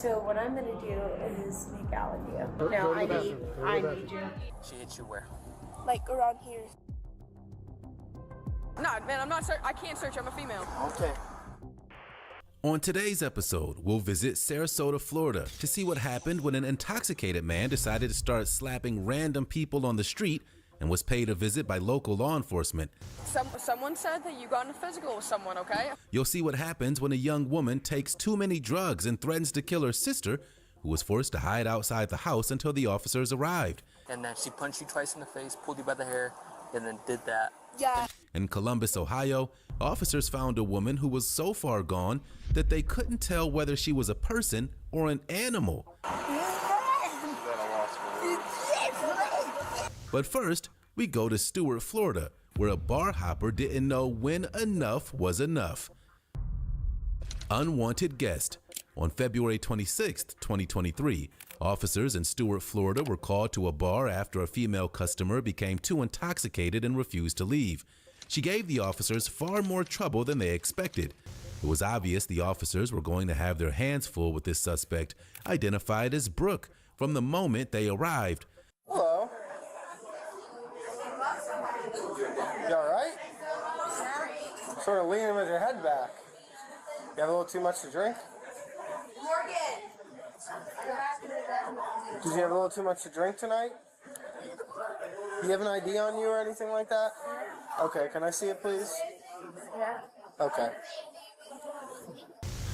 So what I'm gonna do is make out with you. No, I need you. She hit you where? Like around here. Nah, man, I'm not. I can't search. I'm a female. Okay. On today's episode, we'll visit Sarasota, Florida to see what happened when an intoxicated man decided to start slapping random people on the street and was paid a visit by local law enforcement. Someone said that you got in a physical with someone, okay? You'll see what happens when a young woman takes too many drugs and threatens to kill her sister, who was forced to hide outside the house until the officers arrived. And then she punched you twice in the face, pulled you by the hair, and then did that. Yeah. In Columbus, Ohio, officers found a woman who was so far gone that they couldn't tell whether she was a person or an animal. But first, we go to Stuart, Florida, where a bar hopper didn't know when enough was enough. Unwanted guest. On February 26, 2023, officers in Stuart, Florida were called to a bar after a female customer became too intoxicated and refused to leave. She gave the officers far more trouble than they expected. It was obvious the officers were going to have their hands full with this suspect, identified as Brooke, from the moment they arrived. Hello. You alright? Sort of leaning with your head back. You have a little too much to drink? Did you have a little too much to drink tonight? Do you have an ID on you or anything like that? Okay, can I see it, please? Yeah. Okay.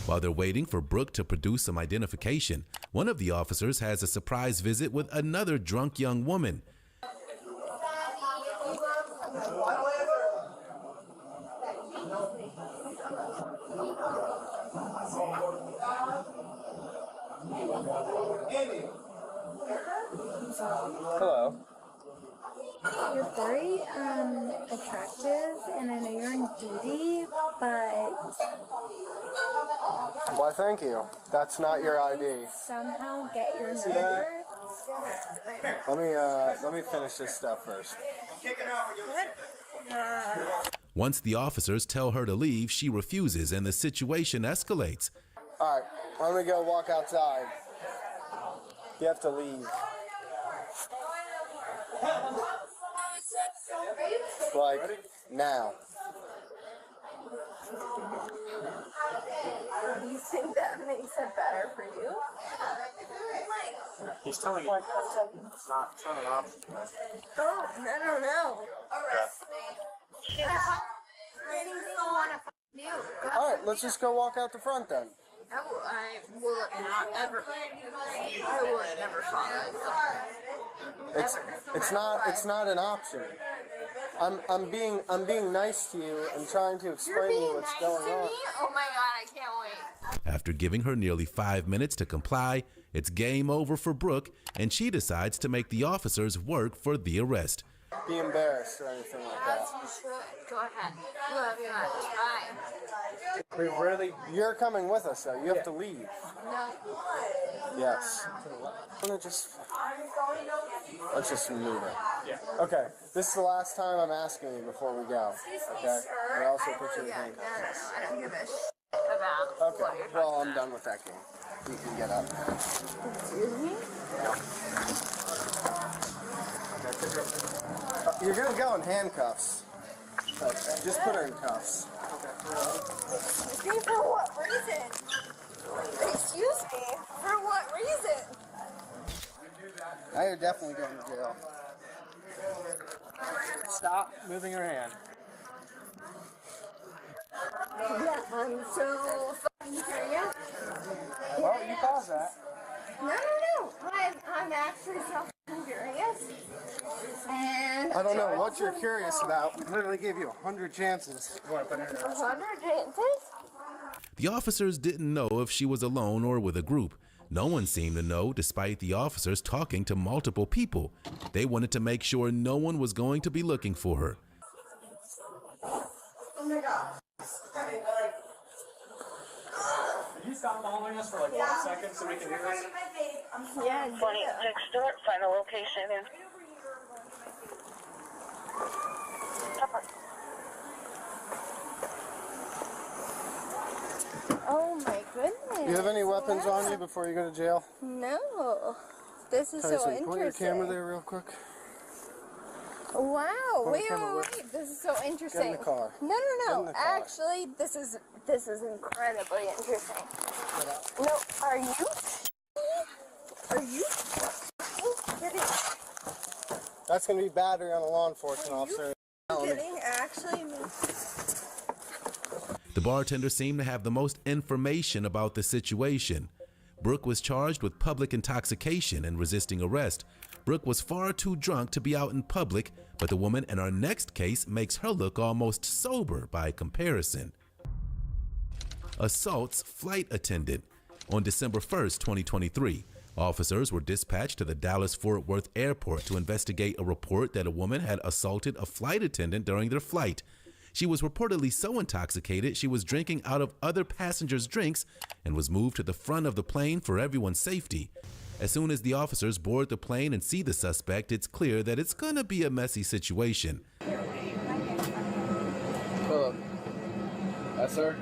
While they're waiting for Brooke to produce some identification, one of the officers has a surprise visit with another drunk young woman. Hello. You're very attractive, and I know you're on duty, but Why, thank you. That's not your ID. somehow get your See number. Let me finish this stuff first. Once the officers tell her to leave, she refuses and the situation escalates. Alright, I'm gonna go walk outside. You have to leave. Like, now. Do you think that makes it better for you? He's telling you. It's not an option. Oh, I don't know. Arrest me. Alright, let's just go walk out the front then. I will not ever. I will never follow. It's not an option. I'm being nice to you and trying to explain to you what's going on. Oh my god, I can't wait. After giving her nearly 5 minutes to comply, it's game over for Brooke, and she decides to make the officers work for the arrest. Be embarrassed or anything like that. As you should. Go ahead. Love you. Bye. We really. You're coming with us though. You have to leave. No. Yes. Let's just move it. Yeah. Okay. This is the last time I'm asking you before we go. Okay. And I also put you in handcuffs. I don't give a shit about Okay. Well, I'm done with that game. You can get up. Excuse me? You're gonna go in handcuffs. Just put her in cuffs. Excuse me, for what reason? Excuse me, for what reason? Now you're definitely going to jail. Stop moving your hand. Yeah, I'm so fucking curious. Well, you caused that. No. I'm actually so fucking curious. And I don't know what you're curious about. We literally gave you 100 chances. 100 chances? The officers didn't know if she was alone or with a group. No one seemed to know, despite the officers talking to multiple people. They wanted to make sure no one was going to be looking for her. Oh my god. Can you stop following us for like 1 second so we can hear this? Yeah, 26 Stuart, final location is. oh my goodness. You have any weapons on you before you go to jail? No. This is Tyson, so point your interesting. camera there real quick. Wow. Point Wait, the camera wait, wait. This is so interesting. Get in the car. No, Get no, in no. the car. Actually, this is incredibly interesting. No, are you? Are you? Kidding? That's going to be battery on a law enforcement officer. Kidding? Actually, The bartender seemed to have the most information about the situation. Brooke was charged with public intoxication and resisting arrest. Brooke was far too drunk to be out in public, but the woman in our next case makes her look almost sober by comparison. Assaults flight attendant. On December 1st, 2023, officers were dispatched to the Dallas-Fort Worth airport to investigate a report that a woman had assaulted a flight attendant during their flight. She was reportedly so intoxicated she was drinking out of other passengers' drinks and was moved to the front of the plane for everyone's safety. As soon as the officers board the plane and see the suspect, it's clear that it's gonna be a messy situation. Hello. Yes, sir?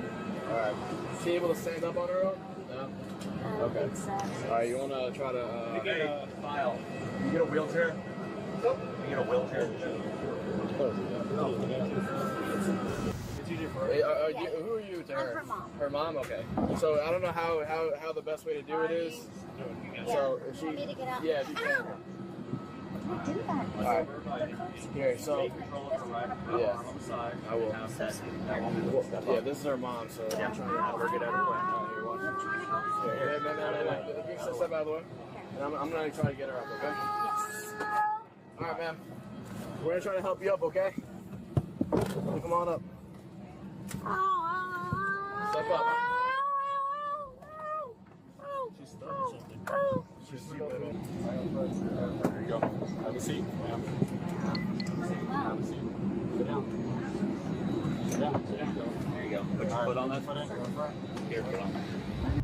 All right. Is she able to stand up on her own? No? Okay. All right, you want to try to... You get a file. You get a wheelchair? You get a wheelchair? Hey, who are you to her? I'm her mom. Her mom? Okay. So I don't know how the best way to do it is. So if she... to get out? Yeah, if you can. do that. All right. Here, so... Yeah, I will. Yeah, this is her mom, so I'm trying to have her get out of the way. Here, no. Step out of the way. And I'm going to try to get her up, okay? Yes. All right, ma'am. We're going to try to help you up, okay? Come on up. Step up. She's stuck or something. She's stuck. There you go. Have a seat, ma'am. Have a seat. Sit down. Sit down. Sit down. There you go. Put your foot on that foot in. Here, put it on.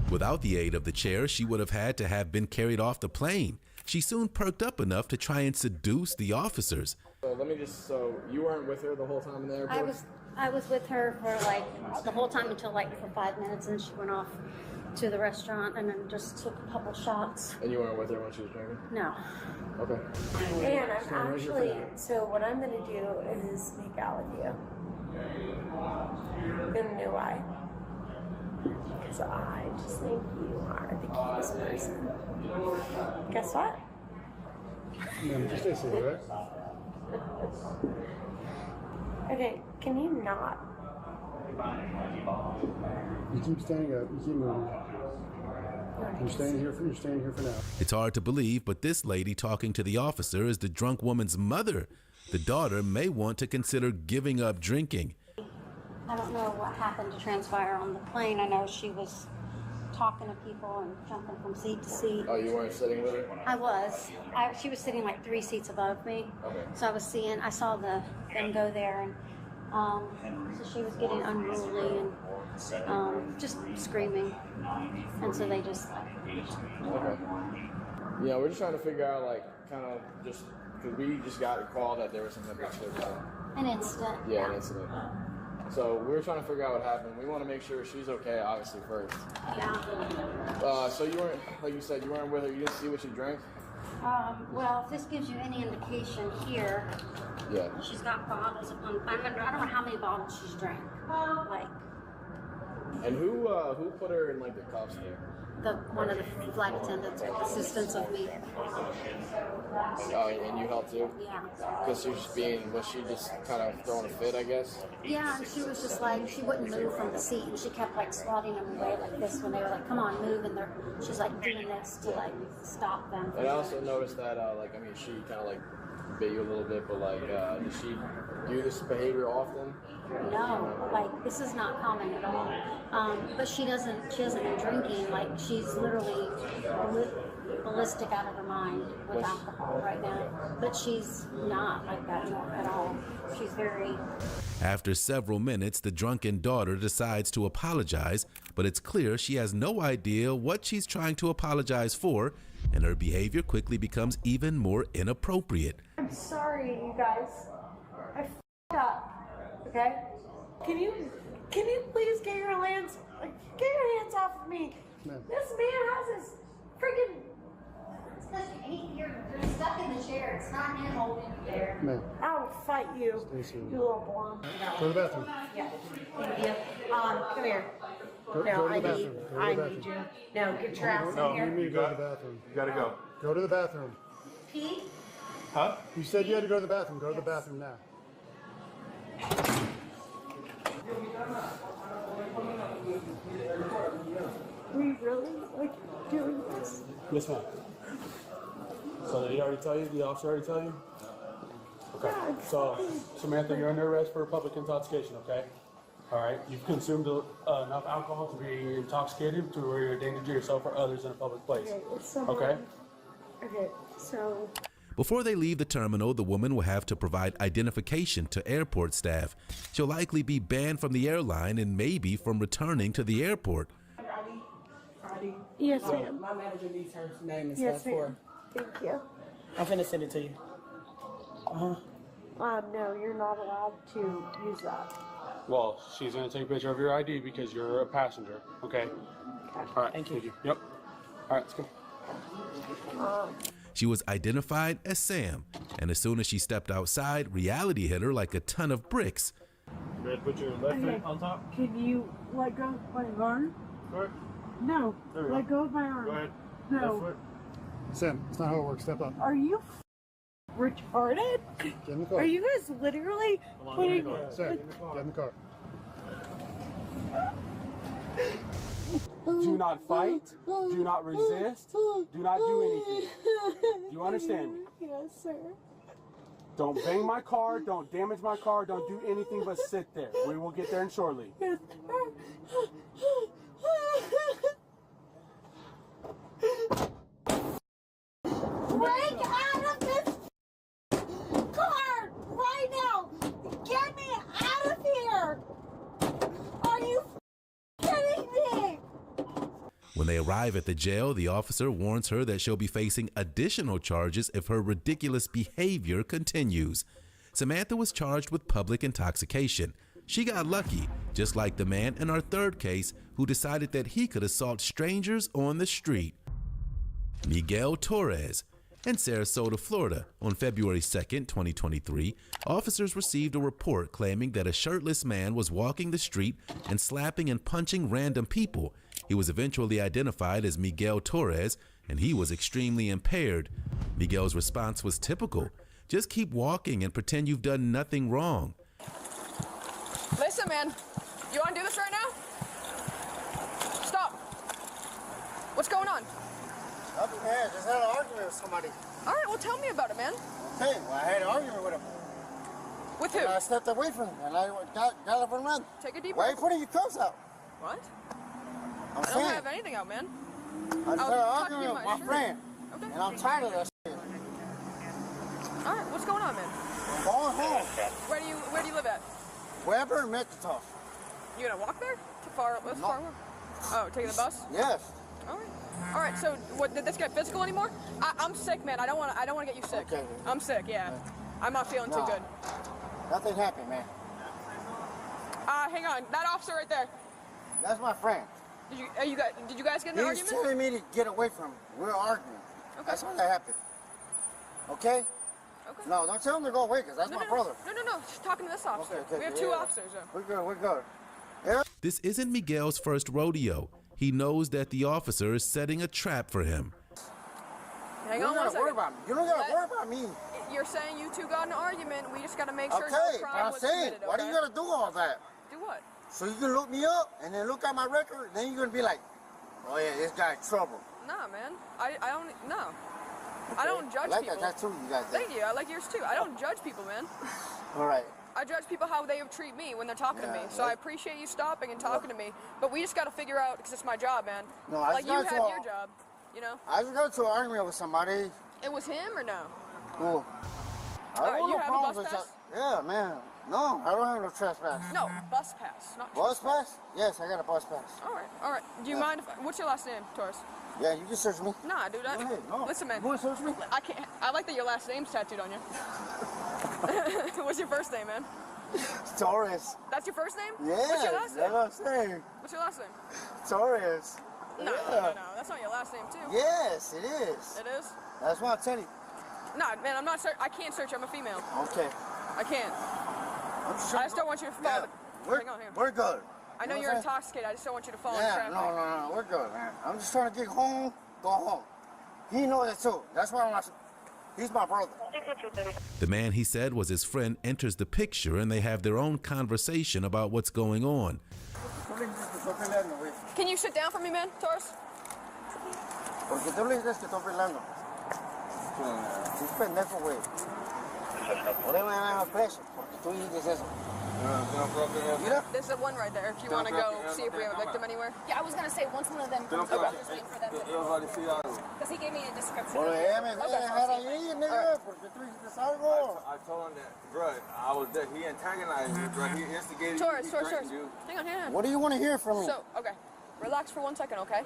Without the aid of the chair, she would have had to have been carried off the plane. She soon perked up enough to try and seduce the officers. So let me just, so you weren't with her the whole time in the airport? I was with her for like the whole time until like for 5 minutes, and she went off to the restaurant and then just took a couple shots. And you weren't with her when she was drinking? No. Okay. And I'm actually, so what I'm going to do is make out with you. You're going to know why. Because I just think you are the cutest person. Guess what? Okay, can you not? You keep standing up. You keep moving. You're staying here for now. It's hard to believe, but this lady talking to the officer is the drunk woman's mother. The daughter may want to consider giving up drinking. I don't know what happened to transpire on the plane. I know she was talking to people and jumping from seat to seat. Oh, you weren't sitting with her? I was. She was sitting like 3 seats above me. Okay. So I saw them go there, and so she was getting unruly and just screaming. And so they just... Okay. Yeah, we're just trying to figure out, like, kind of just, because we just got a call that there was some type of An incident. Yeah, an incident. So we're trying to figure out what happened. We want to make sure she's okay, obviously, first. Yeah. So you weren't, like you said, you weren't with her. You didn't see what she drank? Well, if this gives you any indication here, Yeah. she's got bottles of, I don't know how many bottles she's drank. Like, And who put her in, like, the cuffs there? one of the flight attendants, assistants of me. Oh, and you helped too? Yeah. Because was she just kind of throwing a fit, I guess? Yeah, and she was just like, she wouldn't move from the seat, and she kept like swatting them away like this when they were like, come on, move, and she's like doing this to like stop them. And I also noticed that, she kind of like bit you a little bit, but like, did she do this behavior often? No, like this is not common at all. But she hasn't been drinking. Like she's literally ballistic out of her mind with alcohol right now. But she's not like that at all. She's very... After several minutes, the drunken daughter decides to apologize, but it's clear she has no idea what she's trying to apologize for, and her behavior quickly becomes even more inappropriate. I'm sorry, you guys. I f***ed up. Okay? Can you please get your hands off of me? This man has his freaking. It's because you're stuck in the chair. It's not him holding you there. Man. I'll fight you, you little blonde. Go to the bathroom. Yeah. Thank you. Come here. Go No, to the bathroom. I need you. No, get your ass in You here. need to go to the bathroom. You gotta go. Go to the bathroom. Pete? Huh? You said you had to go to the bathroom. Go to the bathroom now. We really like doing this? Yes, ma'am. So did he already tell you? The officer already tell you? Okay. So, Samantha, you're under arrest for public intoxication, okay? All right. You've consumed enough alcohol to be intoxicated to where you're a danger to yourself or others in a public place. Okay, it's someone. Okay? Okay, so. Before they leave the terminal, the woman will have to provide identification to airport staff. She'll likely be banned from the airline and maybe from returning to the airport. Yes, ma'am. My manager needs her name and Yes, stuff for ma'am. Thank you. I'm finna send it to you. No, you're not allowed to use that. Well, she's going to take a picture of your ID because you're a passenger, okay? All right. Thank you. Yep. All right, let's go. She was identified as Sam, and as soon as she stepped outside, reality hit her like a ton of bricks. You ready to put your left foot on top? Can you let go of my arm? Go ahead. No, There we go. let go of my arm. Go ahead. No. Left foot. Sam, it's not how it works. Step up. Are you retarded? Get in the car. Are you guys literally putting? Sam, get in the car. Do not fight. Do not resist. Do not do anything. Do you understand me? Yes, sir. Don't bang my car. Don't damage my car. Don't do anything but sit there. We will get there shortly. Yes, break out of this car right now! Get me out of here! Are you kidding me? When they arrive at the jail, the officer warns her that she'll be facing additional charges if her ridiculous behavior continues. Samantha was charged with public intoxication. She got lucky, just like the man in our third case who decided that he could assault strangers on the street. Miguel Torres. In Sarasota, Florida, on February 2nd, 2023, officers received a report claiming that a shirtless man was walking the street and slapping and punching random people. He was eventually identified as Miguel Torres, and he was extremely impaired. Miguel's response was typical. Just keep walking and pretend you've done nothing wrong. Listen, man, you want to do this right now? Stop. What's going on? Nothing, man. Just had an argument with somebody. All right, well, tell me about it, man. Okay, well, I had an argument with him. With who? And I stepped away from him, and I got up and ran. Take a deep Why are you breath. putting your cuffs out? What? I'm I don't saying. have anything out, man. I just I had was an talking argument to with my my shirt. friend, Okay. and I'm tired of that shit. All right, what's going on, man? Going home. Where do you live at? Weber and Metcalf. You gonna walk there? To far? What's No. far? Oh, taking the bus? Yes. All right. All right. So, what? Did this get physical anymore? I'm sick, man. I don't want to get you sick. Okay. I'm sick. Yeah. I'm not feeling too No. good. Nothing happened, man. Hang on. That officer right there. That's my friend. Did you guys get in He an was argument? telling me to get away from him. We were arguing. Okay. That's how that happened. Okay? Okay. No, don't tell him to go away, because that's my brother. No. Just talking to this officer. Okay, We have two yeah. officers. We're good, we're good. Yeah? This isn't Miguel's first rodeo. He knows that the officer is setting a trap for him. Hang You on don't one gotta worry second. about me. You don't gotta worry about me. You're saying you two got in an argument. We just got to make sure Okay, no but crime I'm was saying, committed. why do you okay? gotta do all that? Do what? So you can look me up and then look at my record, then you're gonna be like, oh yeah, this guy's trouble. Nah, man. I don't. No. I don't judge I like people. that tattoo you got there. Thank you. I like yours too. I don't judge people, man. All right. I judge people how they treat me when they're talking to Yeah, me. So I appreciate you stopping and talking to me. But we just got to figure out, because it's my job, man. No, I like just you got had to- your job, you know? I just got into an argument with somebody. It was him or no? Well, I All right, don't you have have a problems bus with pass? that. Yeah, man. No, I don't have no trespass. No, bus pass. Not Bus pass? Yes, I got a bus pass. All right. Do you mind if what's your last name, Taurus? Yeah, you can search me. Nah, dude. Go ahead, no. Listen, man. You want to search me? I can't. I like that your last name's tattooed on you. What's your first name, man? Torres. That's your first name? Yeah, What's your last that's name? what I'm saying. What's your last name? Torres. No, no, that's not your last name, too. Yes, it is. It is? That's what I'm telling you. No, man, I'm not I can't search. I'm a female. Okay. I can't. I just don't want you to follow. Hang on here. We're good. I know you're intoxicated. I just don't want you to fall in Yeah, traffic. no, we're good, man. I'm just trying to get home, go home. He knows it too. That's why I'm not. He's my brother. The man he said was his friend enters the picture and they have their own conversation about what's going on. Can you sit down for me, man, Torres? Porque tú le dices que estoy bailando. Es pendejo, güey. Por ahí me van a preso, porque tú dices eso. Mira. There's the one right there if you want to go see if we have a victim anywhere. Yeah, I was going to say, once one of them comes over, just wait for them to... Because he gave me a description. Bueno, me voy a dejar ahí, nigga, porque tú dices algo. I told him that, bro, I was there. He antagonized you, bro. He instigated you. Torres. You. Hang on. What do you want to hear from me? So, okay. Relax for 1 second, okay?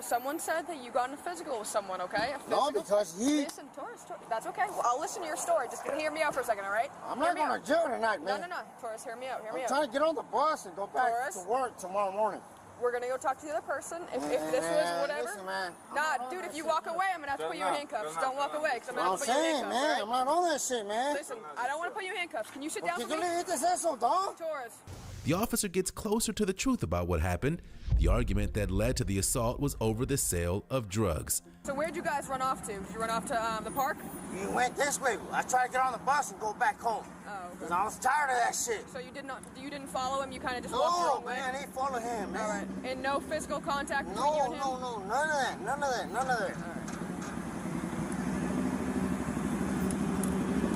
Someone said that you got in a physical with someone, okay? No, because he... Listen, Torres, that's okay. Well, I'll listen to your story. Just hear me out for a second, all right? I'm not going to jail tonight, man. No. Torres, hear me out. I'm trying to get on the bus and go back to work tomorrow morning. We're going to go talk to the other person. If this was whatever. Listen, man. Nah, dude, if you walk away, I'm going to have to put you in handcuffs. Don't walk away, because I'm going to have to put you in handcuffs, man. right? I'm not on that shit, man. Listen, I don't want to put you in handcuffs. Can you sit down for me? Torres. The officer gets closer to the truth about what happened. The argument that led to the assault was over the sale of drugs. So where'd you guys run off to? Did you run off to the park? We went this way. I tried to get on the bus and go back home. Oh, okay. Because I was tired of that shit. So you didn't follow him? You kind of just walked the wrong way? No, man, I didn't follow him, man. All right. And no physical contact between you and him? No, none of that.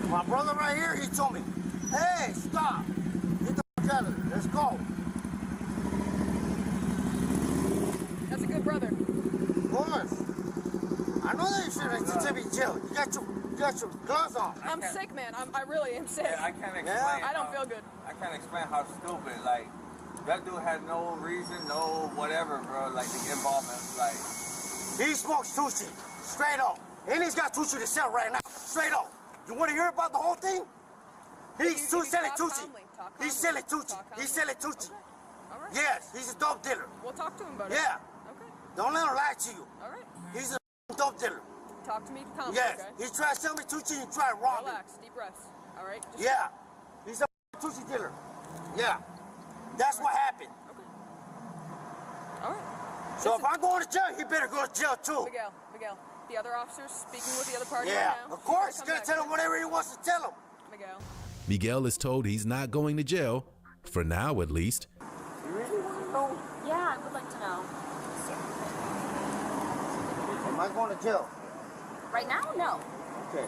My brother right here, he told me, hey, stop. Get the fuck out of here. Let's go. That's a good brother. Of course. I know that you should have been in jail. You got your gloves on. I'm sick, man. I really am sick. Yeah, I can't explain. I don't feel good. I can't explain how stupid. Like, that dude had no reason, no whatever, bro. Like, the involvement. Like, he smokes Tucci. Straight up. And he's got Tucci to sell right now. Straight up. You want to hear about the whole thing? He's selling Tucci. He's selling Tucci. He's selling Tucci. All right. Yes, he's a dope dealer. We'll talk to him about it. Yeah. Okay. Don't let him lie to you. All right. He's a dope dealer. Talk to me calmly, Yes. okay? He tried to sell me Tucci and tried wrong. Relax. Deep breaths. All right? Just Yeah. He's a Tucci dealer. Yeah. That's what happened. Okay. All right. So if I'm going to jail, he better go to jail too. Miguel. The other officer's speaking with the other party Yeah, right now. of course. He's going to tell him whatever he wants to tell him. Miguel. Miguel is told he's not going to jail, for now at least. You really want to know? Yeah, I would like to know. Am I going to jail? Right now, no. Okay.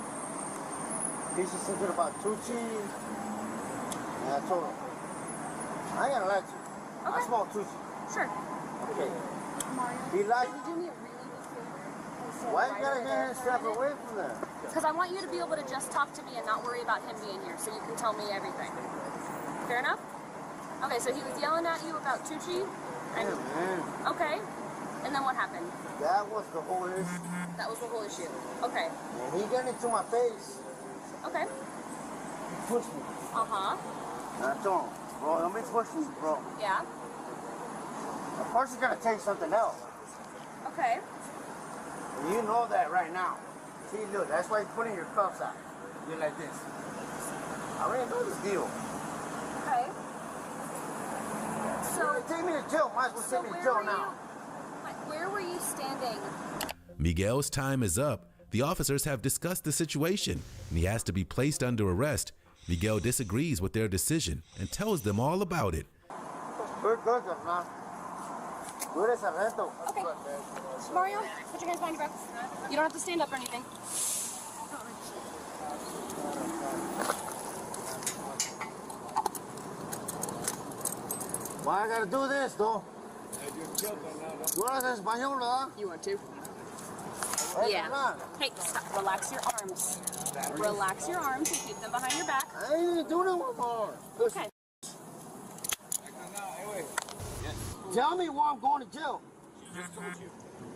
He's just thinking about Tucci. And I told him, I ain't gonna lie to you. I smoke Tucci. Sure. Okay. He liked it. Do me a really big favor. Why you gotta get his strap away from there? Because I want you to be able to just talk to me and not worry about him being here, so you can tell me everything. Fair enough? Okay, so he was yelling at you about Tucci? Yeah, man. Okay. And then what happened? That was the whole issue. That was the whole issue. Okay. And he got into my face. Okay. He pushed me. Uh-huh. And I told him, bro, don't be pushing me, bro. Yeah. A person's gonna take something else. Okay. And you know that right now. See, look, that's why you're putting your cuffs out. You're like this. I already know this deal. Okay. So, take me to jail. Might as well take me to jail now. Where were you standing? Miguel's time is up. The officers have discussed the situation, and he has to be placed under arrest. Miguel disagrees with their decision and tells them all about it. We're good, man. We're arresto. Okay. Mario, put your hands behind your back. You don't have to stand up or anything. Why I gotta do this, though? You want to español, ¿verdad? You want to? Yeah. Hey, stop. Relax your arms. Relax your arms and keep them behind your back. I ain't doing it no more. Okay. Tell me why I'm going to jail. just told you.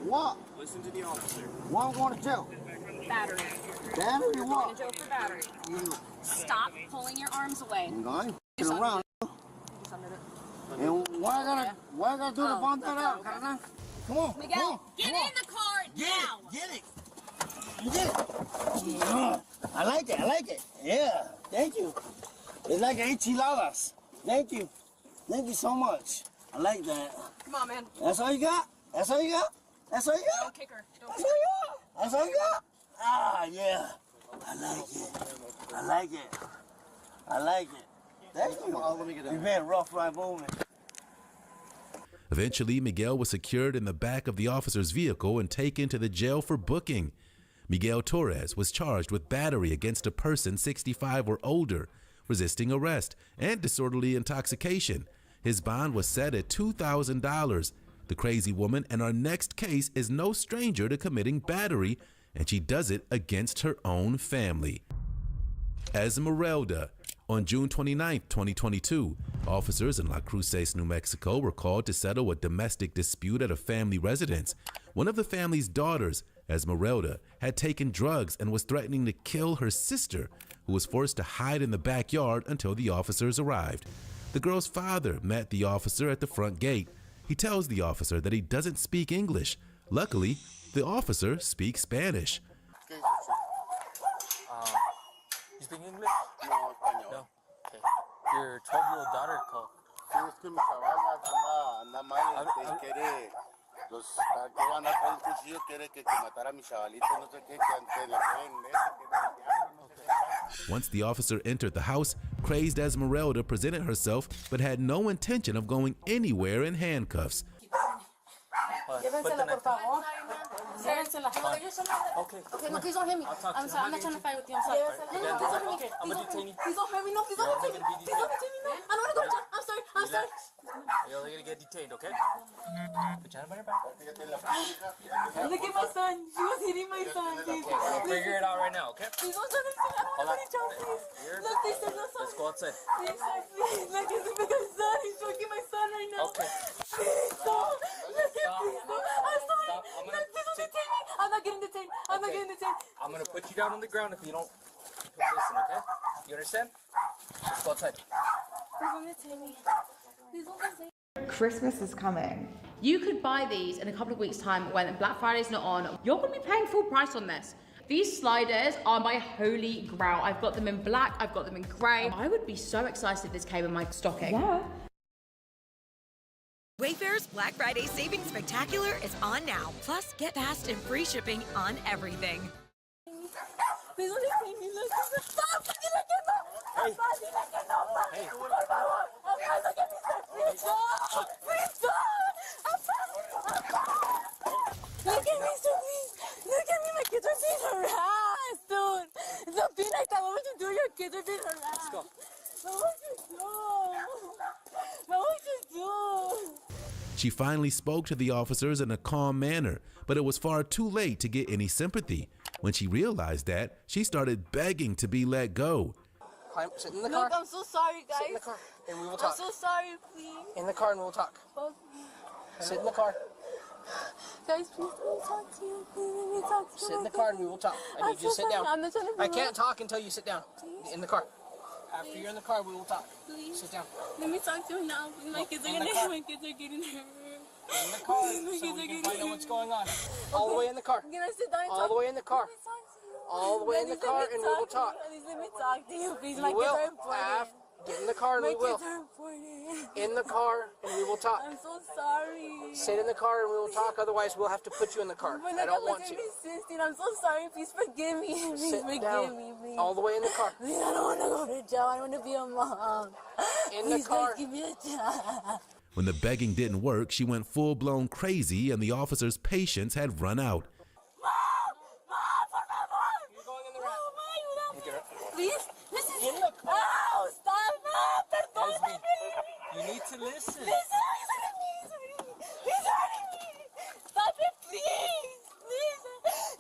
What? Listen to the officer. Why I'm going to jail? Battery. Battery You're what? going to jail for battery. Stop pulling your arms away. I ain't f***ing around. And why I gotta do to bump that out, carnal? Come on. Miguel, get in the car now. Get it. Get it. I like it. I like it. Yeah. Thank you. It's like enchiladas. Thank you. Thank you so much. I like that. Come on, man. That's all you got? That's all you got? That's all you got? Don't kick her. Don't That's kick all her. you got? That's all you got? Ah, yeah. I like it. I like it. I like it. Thank you. You've been a rough ride moment. Eventually, Miguel was secured in the back of the officer's vehicle and taken to the jail for booking. Miguel Torres was charged with battery against a person 65 or older, resisting arrest, and disorderly intoxication. His bond was set at $2,000. The crazy woman in our next case is no stranger to committing battery, and she does it against her own family. Esmeralda. On June 29, 2022, officers in La Cruces, New Mexico were called to settle a domestic dispute at a family residence. One of the family's daughters, Esmeralda, had taken drugs and was threatening to kill her sister, who was forced to hide in the backyard until the officers arrived. The girl's father met the officer at the front gate. He tells the officer that he doesn't speak English. Luckily, the officer speaks Spanish. You speak English? No, español. No. Okay. Your 12-year-old daughter called. Sí, es que mi caballo anda mal, quiere, que van a traer un cuchillo, quiere que matara a mi chavalito, no sé qué, que le pueden meter. Once the officer entered the house, crazed Esmeralda presented herself but had no intention of going anywhere in handcuffs. Llévensela, por favor. Llévensela. Okay, no, please don't hit me. I'm sorry, I'm not trying to fight with you. I'm sorry. No, please don't hit me. I'm gonna detain you. Please don't hurt me. No, please don't detain me. Please don't detain me, man. I don't want to go to jail. I'm sorry. I'm sorry. You're only gonna get detained, okay? Put your hand on your back. Look at my son. She was hitting my son. Please. Okay, we'll figure it out right now, okay? Please don't send him to me. I don't want to go to jail, please. Look, please, sir, no, Let's go outside. Please, sir, please. Look, it's a bigger son. He's choking my son right now. Okay. Please, don't. Look, please, don't. I'm sorry. Stop. Look, please don't detain me. I'm not getting detained. I'm not getting detained. I'm gonna put you down on the ground if you don't listen, okay? You understand? Let's go outside. Please don't detain me. Please don't detain me. Christmas is coming. You could buy these in a couple of weeks' time when Black Friday's not on. You're going to be paying full price on this. These sliders are my holy grail. I've got them in black, I've got them in grey. I would be so excited if this came in my stocking. Yeah. Wayfair's Black Friday Savings Spectacular is on now. Plus, get fast and free shipping on everything. Please don't detain me. Look, stop. Hey. Hey. Look at me, sir, please. Look at me, my kids are being harassed, dude. Don't be like that. What would you do? Your kids are being harassed. Let's go. What would you do? What would you do? She finally spoke to the officers in a calm manner, but it was far too late to get any sympathy. When she realized that, she started begging to be let go. Climb, sit in the car. Look, I'm so sorry, guys. Sit in the car, and we will talk. I'm so sorry, please. In the car, and we'll talk. Sit in the car. Guys, please let me talk to you. Please let me talk to you. Sit in the car, and we will talk. I need you to sit down. I'm not trying to be I can't talk until you sit down. In the car. After you're in the car, we will talk. Please. Sit down. Let me talk to you now. My kids are getting hurt. In the car, so we can find out what's going on. All the way in the car. Can I sit down and All talk? the way in the car. All the way in the car, and we will talk. Please let me talk to you, please. You My kids will. are important. Get in the car, and we will. My kids are important. In the car, and we will talk. I'm so sorry. Sit in the car, and we will talk. Otherwise, we'll have to put you in the car. I don't want to. I'm so sorry. Please forgive me. Please Sit forgive down. me, please. All the way in the car. Please, I don't want to go to jail. I want to be a mom. In please, the car. Guys, give me a chance. When the begging didn't work, she went full-blown crazy and the officer's patience had run out. Please, listen. Oh, stop. Perdóname. You need to listen. He's hurting me. He's hurting me. Stop it, please. Please.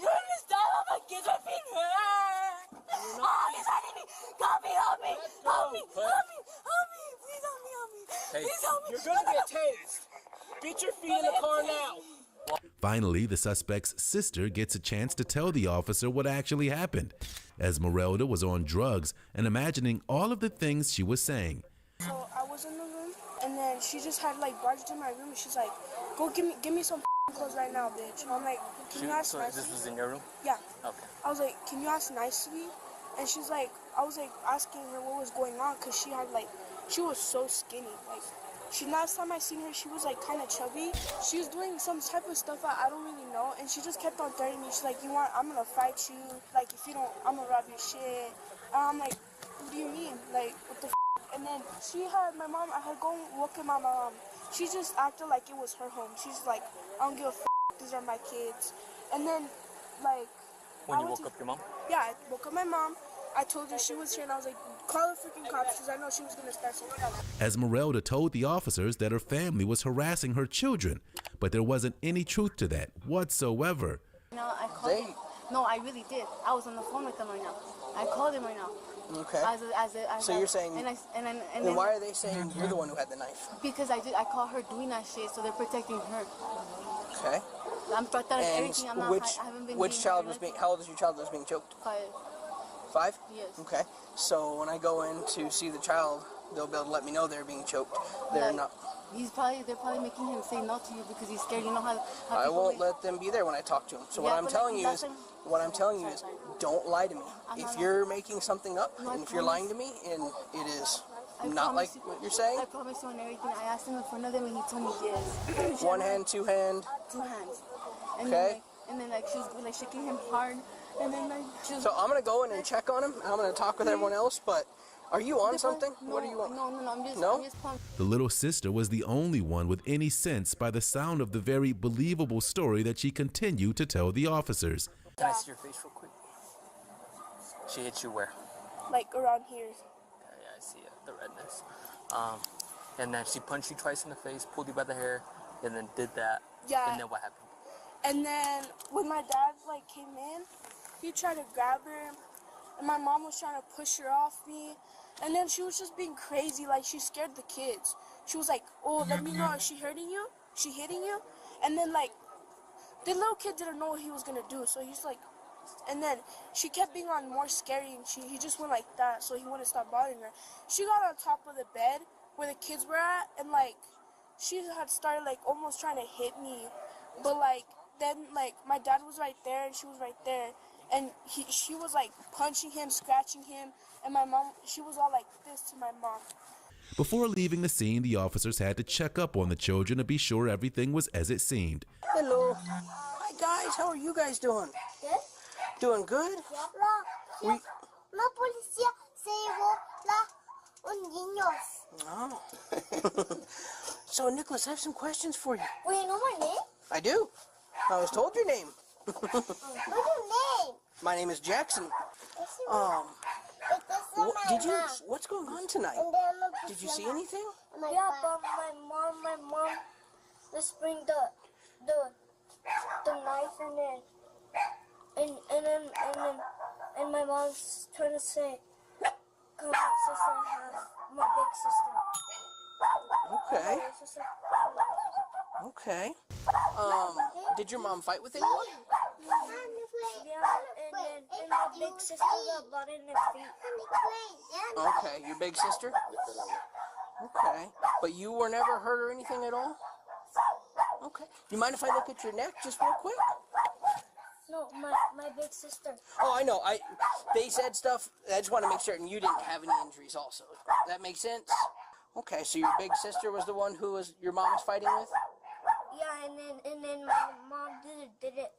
You understand how my kids are being hurt. Oh, he's hurting me. Help me. Help me. Please help me. Hey, Please help me. you're gonna get tased. Get your feet in the car now. Finally, the suspect's sister gets a chance to tell the officer what actually happened. Esmeralda was on drugs and imagining all of the things she was saying. So I was in the room, and then she just had like barged in my room, and she's like, "Go give me some clothes right now, bitch. I'm like, can you ask So nicely? this was in your room? Yeah. Okay. I was like, can you ask nicely? And she's like, I was like asking her what was going on because she had like, she was so skinny. Like, last time I seen her, she was like kind of chubby. She was doing some type of stuff I don't really know, and she just kept on threatening me. She's like, I'm gonna fight you. Like, if you don't, I'm gonna rob your shit. And I'm like, what do you mean? Like, what the f? And then my mom, I had go look at my mom. She just acted like it was her home. She's like, I don't give a f, these are my kids. And then, like, When you woke up your mom? Yeah, I woke up my mom. I told her she was here, and I was like, call the freaking cops, because I know she was going to start some trouble. Esmeralda told the officers that her family was harassing her children, but there wasn't any truth to that whatsoever. No, I called them. No, I really did. I was on the phone with them right now. I called them right now. Okay. So you're saying, and then why are they saying you're the one who had the knife? Because I caught her doing that shit, so they're protecting her. Okay. I'm protecting everything. I'm not, I haven't been which child was being, how old is your child that was being choked? 5. 5? Yes. Okay. So when I go in to see the child, they'll be able to let me know they're being choked. They're Like, not. They're probably making him say no to you because he's scared. You know how I won't let them be there when I talk to him. So what I'm telling you is, don't lie to me. If you're making something up, and if you're lying to me, and it is not like what you're saying. I promise you on everything. I asked him in front of them, and he told me yes. 1 hand, 2 hand. 2 hands. And Okay. Then she was like shaking him hard, and then like she was. So I'm gonna go in and check on him. I'm gonna talk with everyone else, but. Are you on something? No, what are you on? No, I'm just. No? I'm just pumped. The little sister was the only one with any sense by the sound of the very believable story that she continued to tell the officers. Can I see your face real quick? She hit you where? Like around here. Yeah, I see it, the redness. And then she punched you twice in the face, pulled you by the hair, and then did that. Yeah. And then what happened? And then when my dad like came in, he tried to grab her, and my mom was trying to push her off me. And then she was just being crazy, like she scared the kids. She was like, oh, let me know, is she hurting you? She hitting you? And then like, the little kid didn't know what he was gonna do, so he's like, and then she kept being on more scary, and he just went like that, so he wouldn't stop bothering her. She got on top of the bed where the kids were at, and like, she had started like almost trying to hit me, but like, then like, my dad was right there, and she was right there, and she was like punching him, scratching him, and my mom, she was all like this to my mom. Before leaving the scene, the officers had to check up on the children to be sure everything was as it seemed. Hello. Hi guys, how are you guys doing? Good. Doing good? La policía se llevó un niño. Oh. So Nicholas, I have some questions for you. Well, you know my name? I do. I was told your name. What's your name? My name is Jackson. What's going on tonight? Did you see anything? Yeah, but my mom just bring the knife and my mom's trying to say, come on, sister, I have my big sister. Okay. Okay. Did your mom fight with anyone? Yeah, and my big sister got blood in her feet. Okay, your big sister? Okay. But you were never hurt or anything at all? Okay. You mind if I look at your neck just real quick? No, my big sister. Oh, I know. They said stuff. I just want to make certain you didn't have any injuries also. That makes sense? Okay, so your big sister was the one who your mom was fighting with? Yeah, and then my mom did it.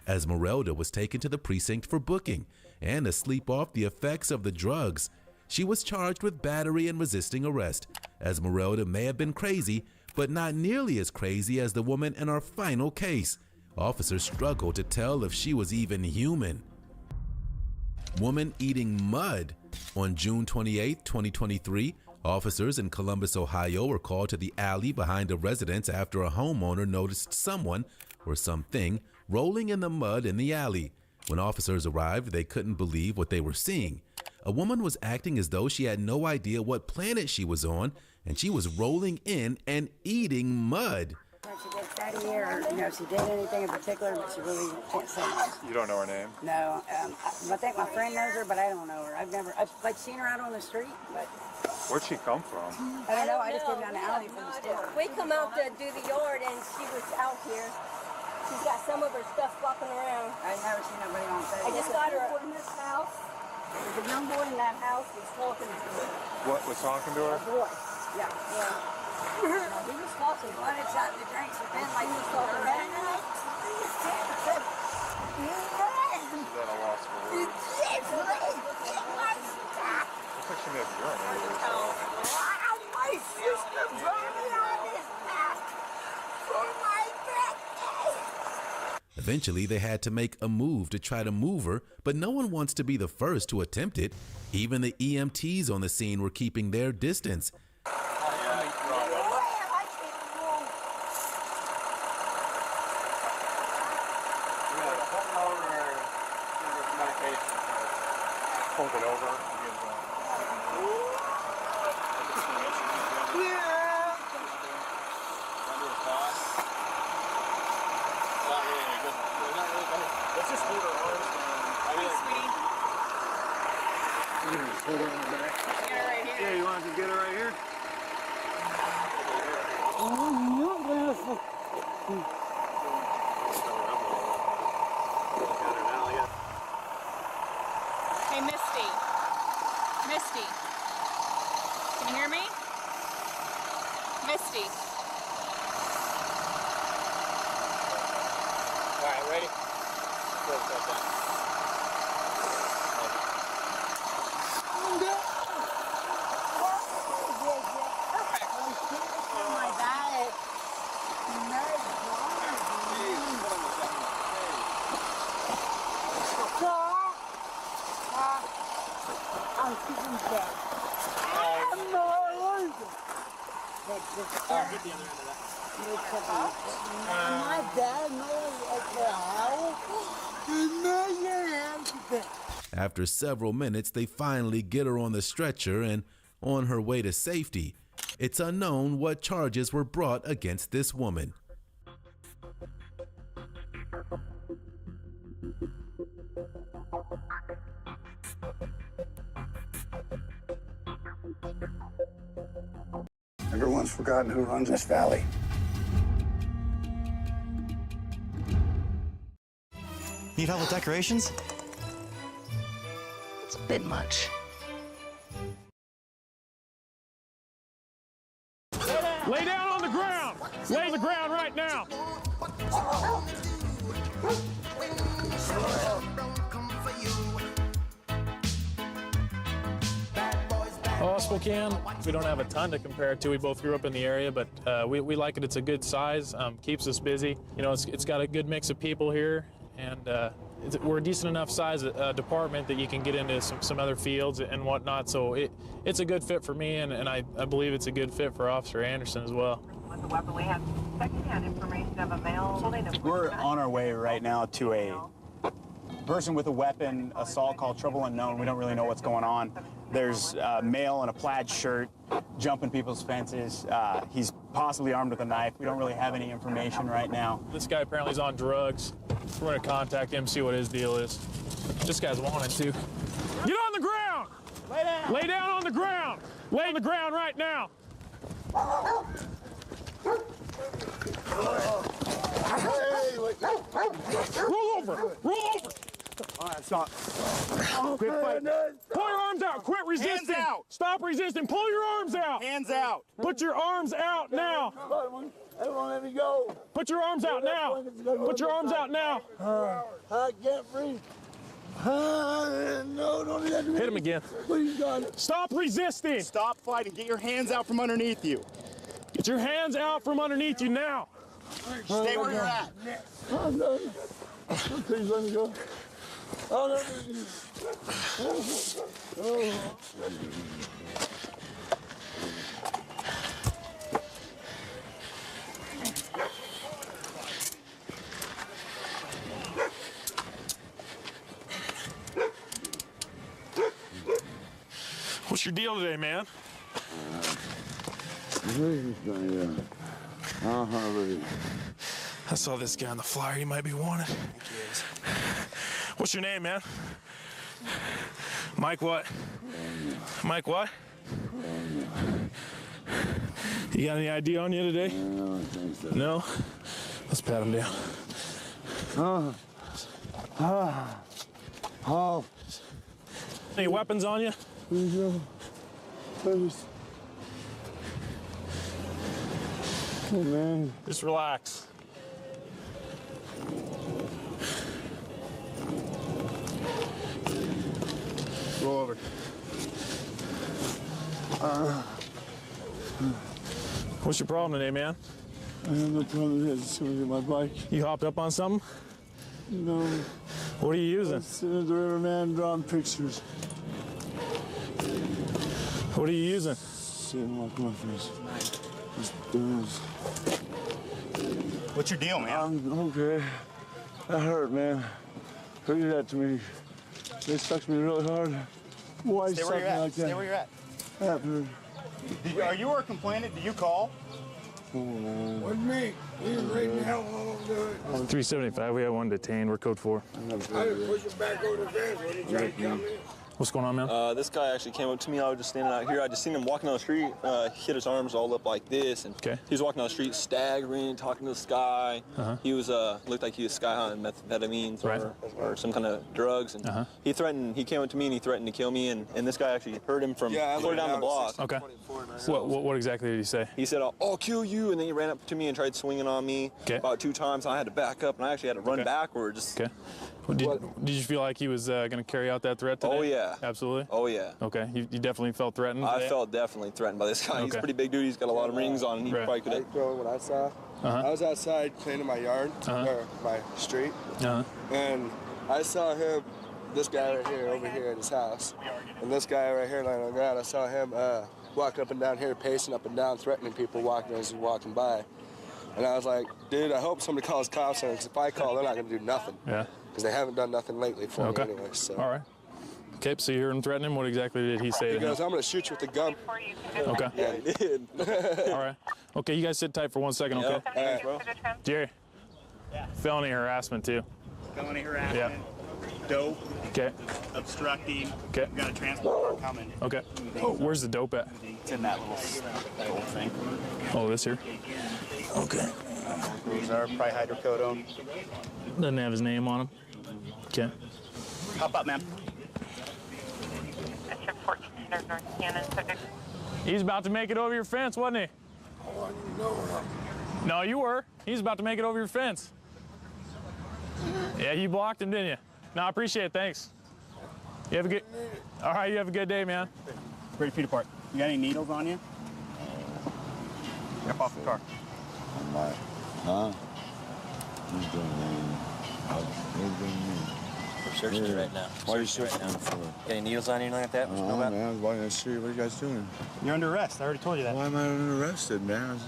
Esmeralda was taken to the precinct for booking and to sleep off the effects of the drugs. She was charged with battery and resisting arrest. Esmeralda may have been crazy, but not nearly as crazy as the woman in our final case. Officers struggled to tell if she was even human. Woman eating mud. On June 28, 2023, officers in Columbus, Ohio were called to the alley behind a residence after a homeowner noticed someone or something rolling in the mud in the alley. When officers arrived, they couldn't believe what they were seeing. A woman was acting as though she had no idea what planet she was on, and she was rolling in and eating mud. When she gets fatty or, she did anything in particular, but she really can't say much. You don't know her name? No, I think my friend knows her, but I don't know her. I've seen her out on the street, but. Where'd she come from? I don't know, I just came down the alley from the store. We come out to do the yard and she was out here She's got some of her stuff flopping around. I've never seen nobody on Facebook. I just got her in this house. There's a young boy in that house who's talking to her. What was talking to her? A boy. Yeah. He was talking. What it's out the drinks have been like He's this talking over back. Is that a loss for words? Looks like she may have urinated. My sister brought me on this map for my birthday. Eventually, they had to make a move to try to move her, but no one wants to be the first to attempt it. Even the EMTs on the scene were keeping their distance. Hold it over. Let's just hold her arms Hold her on the back. Get her right here. Yeah, you want to get her right here? Hey, Misty. Misty. Can you hear me? Misty. All right, ready? Go, go, go. My dad knows After several minutes, they finally get her on the stretcher and on her way to safety. It's unknown what charges were brought against this woman. Everyone's forgotten who runs this valley. Need help with decorations? It's a bit much. Lay down on the ground! Lay on the ground right now! Oh, Spokane, we don't have a ton to compare it to. We both grew up in the area, but we like it. It's a good size, keeps us busy. You know, it's got a good mix of people here, and we're a decent enough size department that you can get into some other fields and whatnot. So it's a good fit for me, and I believe it's a good fit for Officer Anderson as well. We have secondhand information of a male holding a... We're on our way right now to a person with a weapon, assault called Trouble Unknown. We don't really know what's going on. There's a male in a plaid shirt jumping people's fences. He's possibly armed with a knife. We don't really have any information right now. This guy apparently is on drugs. We're going to contact him, see what his deal is. This guy's wanted to. Get on the ground! Lay down! Lay down on the ground! Lay on the ground right now! Roll over! Roll over! All right, stop. Quit fighting. Pull your arms out. Quit resisting. Hands out. Stop resisting. Pull your arms out. Hands out. Put your arms out now. They won't let me go. Put your arms out now. Put your arms out now. I can't breathe. No, don't let me. Hit him again. Please, God. Stop resisting. Stop fighting. Get your hands out from underneath you. Get your hands out from underneath you now. Stay where you're at. I'm done. Please let me go. Oh, no. Oh. What's your deal today, man? I saw this guy on the flyer. You might be wanted. What's your name, man? Mike what? Mike what? You got any ID on you today? No? Let's pat him down. Any weapons on you? Hey, man. Just relax. Roll over. What's your problem today, man? I have no problem with this. It's going to get my bike. You hopped up on something? No. What are you using? Sitting at the river, man, drawing pictures. What are you using? Sitting like my face. Just doing this. What's your deal, man? I'm okay. That hurt, man. Who did that to me? They sucked me really hard. Why Stay suck where me you're at. like that? Stay where you're at. That hurt. Are you a complainant? Did you call? With me. He's right now. 375. We have one detained. We're code 4. I just push him back over the fence when he tried to come in. What's going on, man? This guy actually came up to me. I was just standing out here. I just seen him walking down the street. Hit his arms all up like this, and he was walking down the street, staggering, talking to the sky. He was looked like he was sky hunting methamphetamines or some kind of drugs. And he came up to me and he threatened to kill me. And this guy actually heard him from clear down the block. Okay. What exactly did he say? He said, "I'll kill you," and then he ran up to me and tried swinging on me about 2 times. I had to back up, and I actually had to run backwards. Okay. Did you feel like he was going to carry out that threat today? Oh, yeah. Absolutely? Oh, yeah. Okay. You definitely felt threatened today? I felt definitely threatened by this guy. He's a pretty big dude. He's got a lot of rings on, and he probably could have... What I saw, I was outside cleaning my yard, or my street, and I saw him, this guy right here, over here at his house, and this guy right here laying on the ground, I saw him walking up and down here, pacing up and down, threatening people walking as he's walking by. And I was like, dude, I hope somebody calls cops on him, because if I call, they're not going to do nothing. Yeah. Because they haven't done nothing lately for me anyway, so. All right. Okay, so you heard him threaten him. What exactly did he say? He goes, I'm going to shoot you with a gun. Okay. Yeah, he did. All right. Okay, you guys sit tight for 1 second, okay? All right, bro. Jerry. Felony harassment, too. Felony harassment. Dope. Okay. Obstructing. Okay. We got a transport car coming. Okay. Where's the dope at? It's in that little thing. Oh, this here? Okay. These are probably hydrocodone. Doesn't have his name on him. Okay. Hop up, man. North Cannon, subject. He's about to make it over your fence, wasn't he? No, you were. He's about to make it over your fence. Yeah, you blocked him, didn't you? No, I appreciate it. Thanks. You have a good... All right, you have a good day, man. Where your feet apart. You got any needles on you? Step off the car. Huh? We're searching you right now. Why are you searching right now? Got any needles on you, anything like that? Man, I was walking down the street. What are you guys doing? You're under arrest. I already told you that. Why am I arrested, man?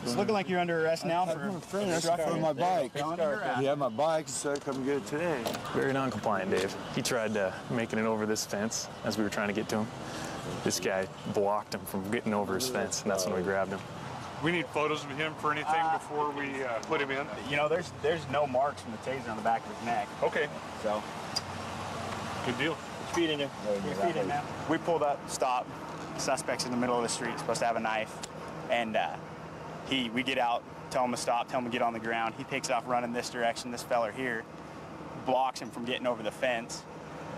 It's looking like you're under arrest now for for my bike. You have my bike, so I come get it today. Very non-compliant, Dave. He tried making it over this fence as we were trying to get to him. This guy blocked him from getting over his fence, and that's when we grabbed him. We need photos of him for anything before we put him in. You know, there's no marks from the taser on the back of his neck. Okay. So. Good deal. Feet in you. Your feet in now. We pulled up, stopped. Suspect's in the middle of the street, supposed to have a knife, and we get out, tell him to stop, tell him to get on the ground. He takes off running this direction. This feller here blocks him from getting over the fence,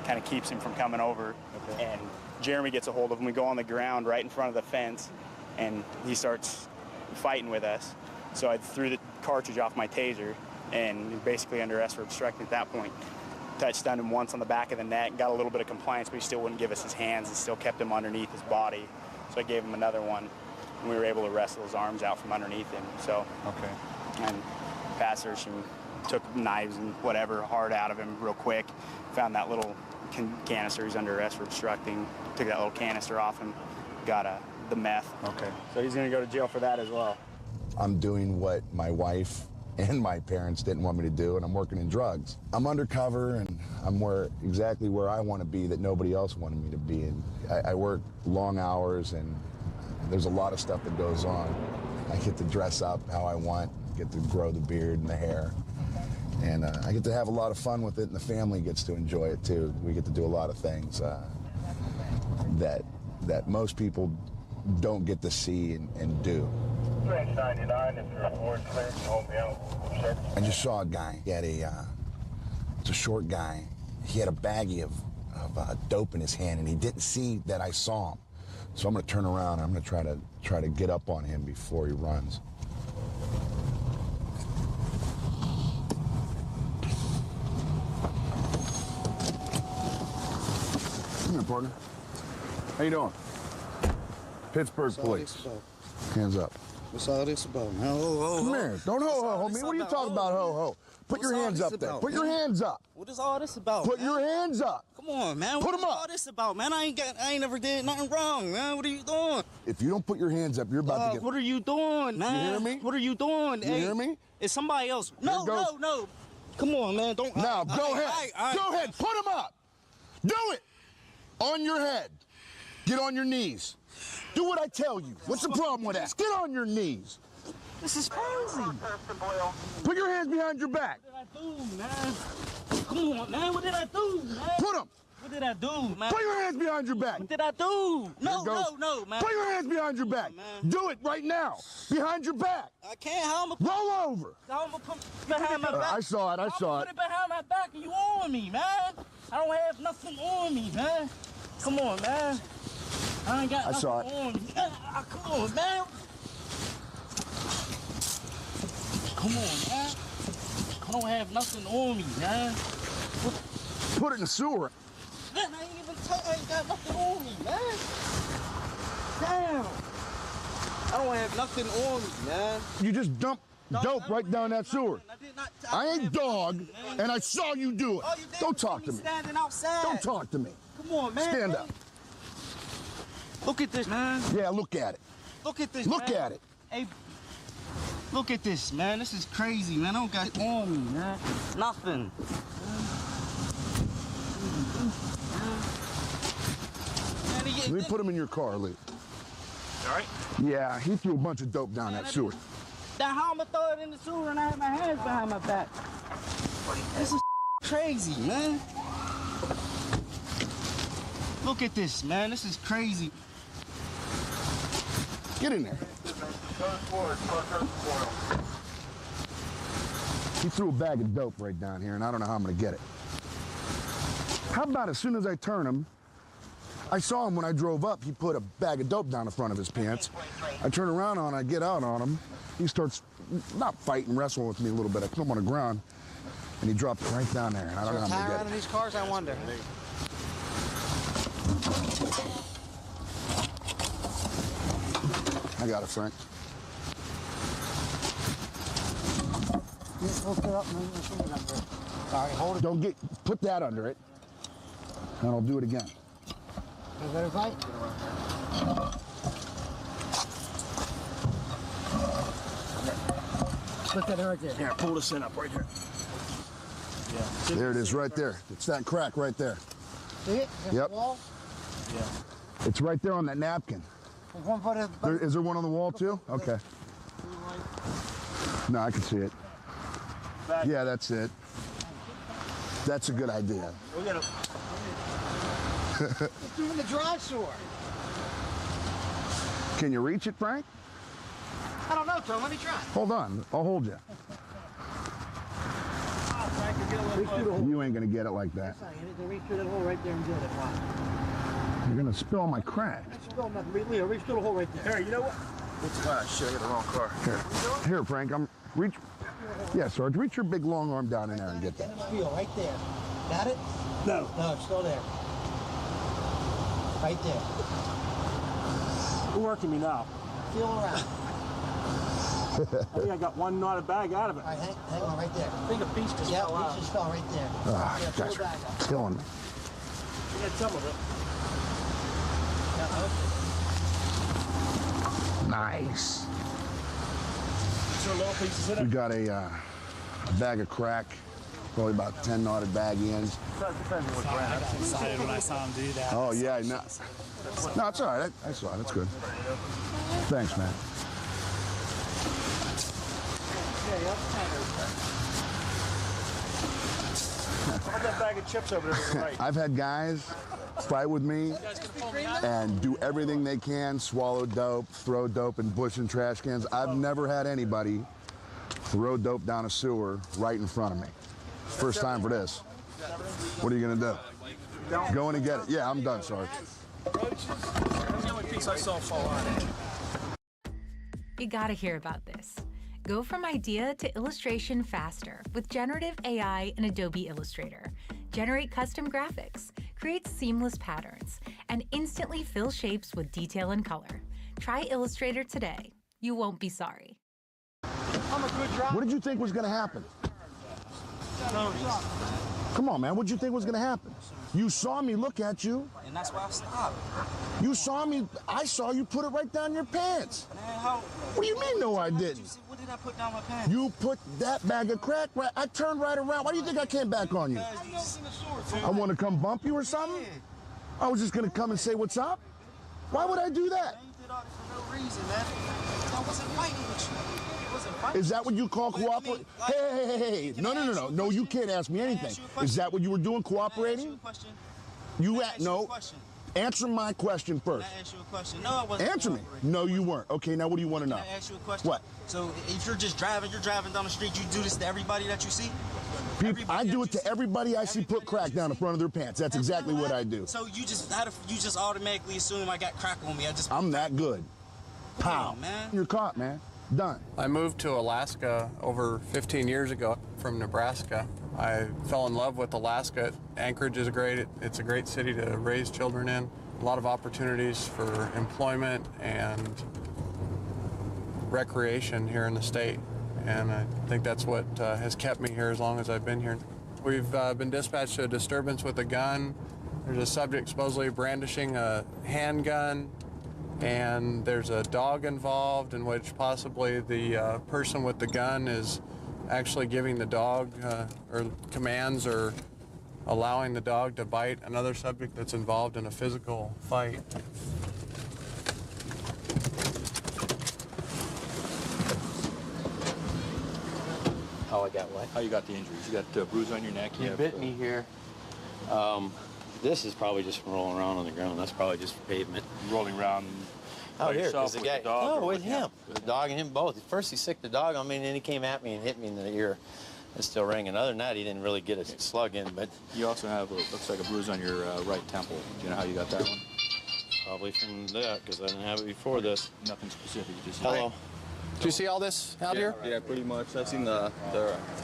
kind of keeps him from coming over. Okay. And Jeremy gets a hold of him. We go on the ground right in front of the fence, and he starts fighting with us. So I threw the cartridge off my taser, and he's basically under arrest for obstructing at that point. Stunned him once on the back of the neck, got a little bit of compliance, but he still wouldn't give us his hands and still kept him underneath his body. So I gave him another one, and we were able to wrestle his arms out from underneath him. So, and pass search and took knives and whatever hard out of him real quick. Found that little canister. He's under arrest for obstructing. Took that little canister off him. Got the meth. Okay. So he's gonna go to jail for that as well. I'm doing what my wife and my parents didn't want me to do, and I'm working in drugs. I'm undercover, and I'm exactly where I want to be that nobody else wanted me to be. And I work long hours, and there's a lot of stuff that goes on. I get to dress up how I want, get to grow the beard and the hair, and I get to have a lot of fun with it, and the family gets to enjoy it too. We get to do a lot of things that most people don't get to see and do. I just saw a guy. He had a It's a short guy. He had a baggie of dope in his hand, and he didn't see that I saw him. So I'm gonna turn around. And I'm gonna try to get up on him before he runs. Come here, partner. How you doing? Pittsburgh Police. Hands up. What's all this about, man? Ho, Come here. Don't ho-ho, homie. What are you talking about, ho-ho? Put your hands up there. Put your hands up. What is all this about? Put your hands up. Come on, man. Put What is all this about, man? I ain't never did nothing wrong, man. What are you doing? If you don't put your hands up, you're about to get... What are you doing, man? You hear me? What are you doing? You hear me? It's somebody else. No. Come on, man. Don't... Now, go ahead. Go ahead. Put them up. Do it. On your head. Get on your knees. Do what I tell you. What's the problem with that? Get on your knees. This is crazy. Put your hands behind your back. What did I do, man? Come on, man. What did I do, man? Put them. What did I do, man? Put your hands behind your back. What did I do? No, man. Put your hands behind your back. Do it right now. Behind your back. I can't. How am I... Roll over. How am I put behind my back? I saw it. Put it behind my back and you on me, man. I don't have nothing on me, man. Come on, man. I ain't got nothing on me. Come on, man. Come on, man. I don't have nothing on me, man. Put it in the sewer. Man, I ain't got nothing on me, man. Damn. I don't have nothing on me, man. You just dumped dope right down that sewer. I ain't dog, and I saw you do it. Don't talk to me. Standing outside. Don't talk to me. Come on, man. Stand up. Look at this, man. Yeah, look at it. Look at this, Look man. at it. Hey, look at this, man. This is crazy, man. I don't got it on me, man. Nothing. Let me put him in your car, Lee. All right. Yeah, he threw a bunch of dope down that sewer. Now how am I throw it in the sewer and I have my hands behind my back? This is crazy, man. Look at this, man. This is crazy. Get in there. He threw a bag of dope right down here, and I don't know how I'm going to get it. How about as soon as I turn him, I saw him when I drove up, he put a bag of dope down the front of his pants. I turn around on him, I get out on him. He starts not fighting, wrestling with me a little bit. I put him on the ground, and he dropped it right down there. And I don't know how I'm going to get it. These cars, I wonder. I got it, Frank. Sorry, hold it. Don't get, put that under it, and I'll do it again. You better fight. Put that right there. Here, pull this in up right here. Yeah. There it is right there. It's that crack right there. See it? Yep. The wall? Yeah. It's right there on that napkin. Is there one on the wall too? Okay. No, I can see it. Yeah, that's it. That's a good idea. We're gonna... It's doing the dry sewer. Can you reach it, Frank? I don't know, Tom. Let me try. Hold on. I'll hold you. You ain't gonna get it like that. Reach through that hole right there and get it. Wow. You're gonna spill my crack. Spill nothing. Leo, reach through the hole right there. Here, you know what? Shit, I hit the wrong car. Here, Frank. Reach. Yeah, Sarge. Reach your big long arm down in there and get that. Feel right there. Got it? No. No, it's still there. Right there. You're working me now. Feel around. I think I got one knotted bag out of it. All right, hang on right there. I think a piece just fell out. Piece just fell right there. Ah, yeah, guys are killing me. You got some of it. Nice. So little pieces in it. We got a bag of crack, probably about 10 knotted baggy ends. I was excited when I saw him do that. Oh, yeah. No, it's all right. I saw it. It's good. Thanks, man. Put that bag of chips over there to the right. I've had guys fight with me and do everything they can, swallow dope, throw dope in bush and trash cans. I've never had anybody throw dope down a sewer right in front of me. First time for this. What are you gonna do? Go in and get it. Yeah, I'm done, Sarge. That's the only piece I saw fall out. You gotta hear about this. Go from idea to illustration faster with generative AI in Adobe Illustrator. Generate custom graphics, create seamless patterns, and instantly fill shapes with detail and color. Try Illustrator today. You won't be sorry. I'm a good driver. What did you think was gonna happen? Come on, man. What did you think was gonna happen? You saw me look at you. And that's why I stopped. You saw me. I saw you put it right down your pants. Man, how? What do you mean, no, I didn't? What did I put down my pants? You put that bag of crack right. I turned right around. Why do you think I came back on you? I want to come bump you or something? I was just gonna come and say what's up. Why would I do that? You did all this for no reason, man. I wasn't fighting with you. I wasn't fighting. Is that what you call cooperating? Hey. No, you can't ask me anything. Is that what you were doing, cooperating? You no. Answer my question first. Can I ask you a question? No, I wasn't. Answer me. No, you weren't. Okay, now what do you want to know? Can I ask you a question? What? So if you're driving down the street, you do this to everybody that you see? I do it to everybody I see put crack down the front of their pants. That's exactly what I do. So you just automatically assume I got crack on me. I'm that good. Pow. Man. You're caught, man. Done. I moved to Alaska over 15 years ago from Nebraska. I fell in love with Alaska. Anchorage is great. It's a great city to raise children in. A lot of opportunities for employment and recreation here in the state. And I think that's what has kept me here as long as I've been here. We've been dispatched to a disturbance with a gun. There's a subject supposedly brandishing a handgun, and there's a dog involved in which possibly the person with the gun is actually giving the dog or commands or allowing the dog to bite another subject that's involved in a physical fight. How I got what? How you got the injuries? You got a bruise on your neck? You bit me here. This is probably just from rolling around on the ground. That's probably just pavement. Rolling around out here, because the guy, no, with him. The dog and him both. First he sicked the dog on me, and then he came at me and hit me in the ear. It's still ringing. Other than that, he didn't really get a slug in, but... You also have, looks like a bruise on your right temple. Do you know how you got that one? Probably from that, because I didn't have it before this. Nothing specific, just... Hello. Do you see all this out here? Yeah, pretty much. I've seen the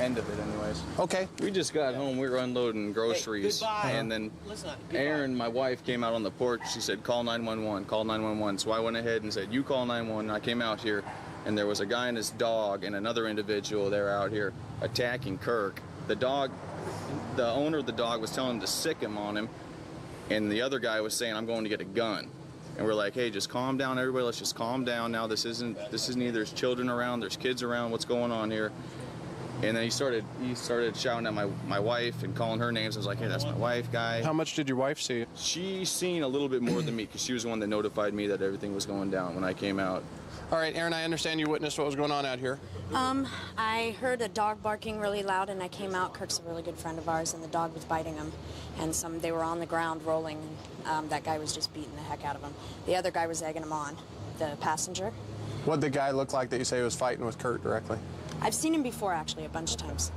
end of it anyways. Okay. We just got home. We were unloading groceries. Hey, and then Erin, my wife, came out on the porch. She said, call 911, call 911. So I went ahead and said, you call 911. I came out here, and there was a guy and his dog and another individual. They're out here attacking Kirk. The owner of the dog was telling him to sick him on him, and the other guy was saying, I'm going to get a gun. And we're like, hey, just calm down, everybody. Let's just calm down now. This isn't either. There's children around. There's kids around. What's going on here? And then he started shouting at my wife and calling her names. I was like, hey, that's my wife, guy. How much did your wife see? She seen a little bit more than me because she was the one that notified me that everything was going down when I came out. All right, Erin, I understand you witnessed what was going on out here. I heard a dog barking really loud, and I came out. Kirk's a really good friend of ours, and the dog was biting him. And they were on the ground rolling. That guy was just beating the heck out of him. The other guy was egging him on, the passenger. What'd the guy look like that you say was fighting with Kurt directly? I've seen him before, actually, a bunch of times.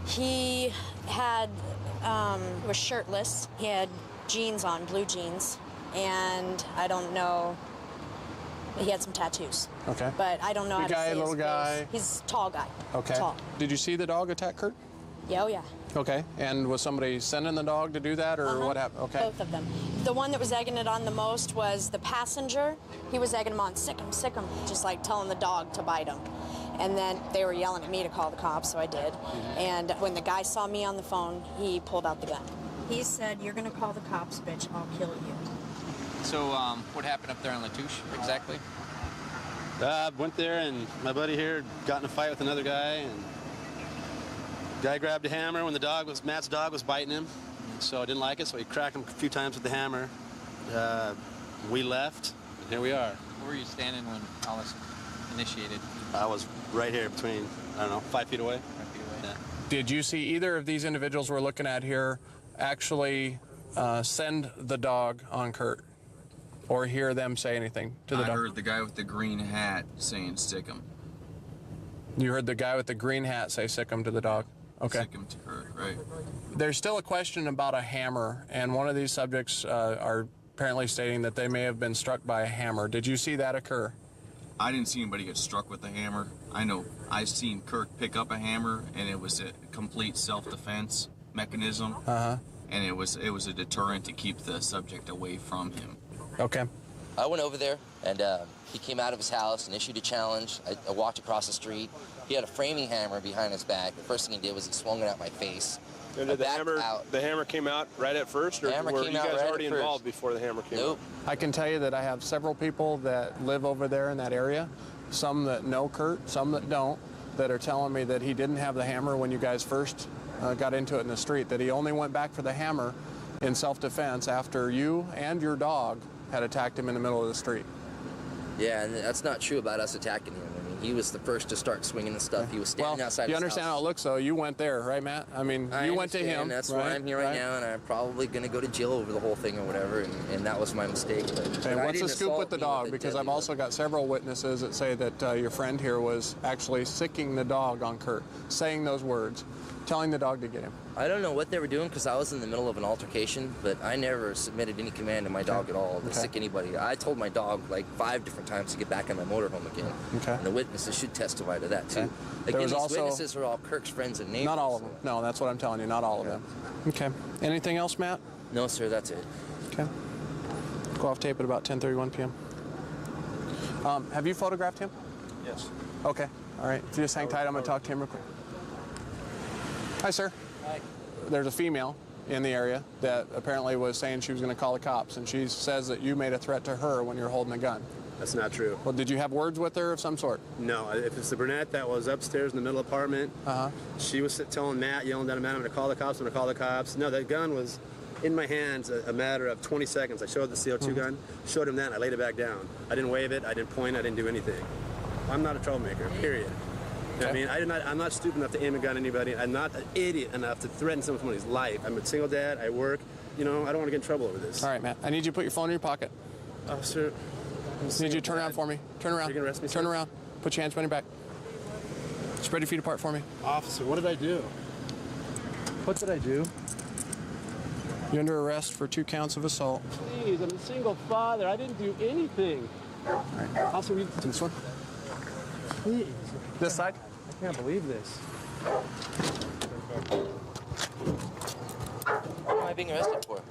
He was shirtless. He had jeans on, blue jeans, and I don't know. He had some tattoos. Okay. But I don't know how to say little his guy. face. He's a tall guy. Okay. Tall. Did you see the dog attack Kurt? Yeah, oh yeah. Okay. And was somebody sending the dog to do that, or what happened? Okay. Both of them. The one that was egging it on the most was the passenger. He was egging him on, sick him, just like telling the dog to bite him. And then they were yelling at me to call the cops, so I did. And when the guy saw me on the phone, he pulled out the gun. He said, you're gonna call the cops, bitch, I'll kill you. So, what happened up there in Latouche, exactly? Went there, and my buddy here got in a fight with another guy, and guy grabbed a hammer when Matt's dog was biting him, so I didn't like it, so he cracked him a few times with the hammer. We left, and here we are. Where were you standing when all this initiated? I was right here between, I don't know, 5 feet away. 5 feet away. Yeah. Did you see either of these individuals we're looking at here actually send the dog on Kurt? Or hear them say anything to the dog? I heard the guy with the green hat saying sick him. You heard the guy with the green hat say sick him to the dog? Okay. sick him to Kirk, right? There's still a question about a hammer, and one of these subjects are apparently stating that they may have been struck by a hammer. Did you see that occur? I didn't see anybody get struck with a hammer. I know I've seen Kirk pick up a hammer, and it was a complete self-defense mechanism. And it was a deterrent to keep the subject away from him. Okay. I went over there, and he came out of his house and issued a challenge. I walked across the street. He had a framing hammer behind his back. The first thing he did was he swung it at my face. And did the hammer came out right at first, or were you guys already involved before the hammer came out? I can tell you that I have several people that live over there in that area, some that know Kurt, some that don't, that are telling me that he didn't have the hammer when you guys first got into it in the street, that he only went back for the hammer in self-defense after you and your dog had attacked him in the middle of the street. Yeah, and that's not true about us attacking him. I mean, he was the first to start swinging the stuff. He was standing outside you his understand house. how it looks, though. You went there, right, Matt? I mean, you went to him. That's right? why I'm here right now, and I'm probably going to go to jail over the whole thing or whatever, and that was my mistake. But Okay, I what's the didn't scoop assault with the me dog? a Because deadly I've also got several witnesses that say that your friend here was actually sicking the dog on Kurt, saying those words, telling the dog to get him. I don't know what they were doing because I was in the middle of an altercation, but I never submitted any command to my dog at all to sick anybody. I told my dog like 5 different times to get back on my motorhome again. Okay. And the witnesses should testify to that too. Okay. Again, was these also- witnesses are all Kirk's friends and neighbors. Not all of them. No, that's what I'm telling you. Not all of them. Okay. Anything else, Matt? No, sir. That's it. Okay. Go off tape at about 10:31 p.m. Have you photographed him? Yes. Okay. All right. If you just hang tight, I'm going to talk to him real quick. Hi, sir. Hi. There's a female in the area that apparently was saying she was going to call the cops, and she says that you made a threat to her when you were holding a gun. That's not true. Well, did you have words with her of some sort? No, if it's the brunette that was upstairs in the middle apartment, she was telling Matt, yelling down at Matt, I'm going to call the cops, I'm going to call the cops. No, that gun was in my hands a matter of 20 seconds. I showed the CO2 gun, showed him that, and I laid it back down. I didn't wave it, I didn't point, I didn't do anything. I'm not a troublemaker, period. I mean, I'm not stupid enough to aim a gun at anybody. I'm not an idiot enough to threaten somebody's life. I'm a single dad, I work. You know, I don't want to get in trouble over this. All right, Matt. I need you to put your phone in your pocket. Officer, I need you to turn around for me. Turn around. You're gonna arrest me, Turn sir? around. Put your hands behind your back. Spread your feet apart for me. Officer, what did I do? What did I do? You're under arrest for 2 counts of assault. Please, I'm a single father. I didn't do anything. All right. Officer, This one? please. This side? I can't believe this. What am I being arrested for?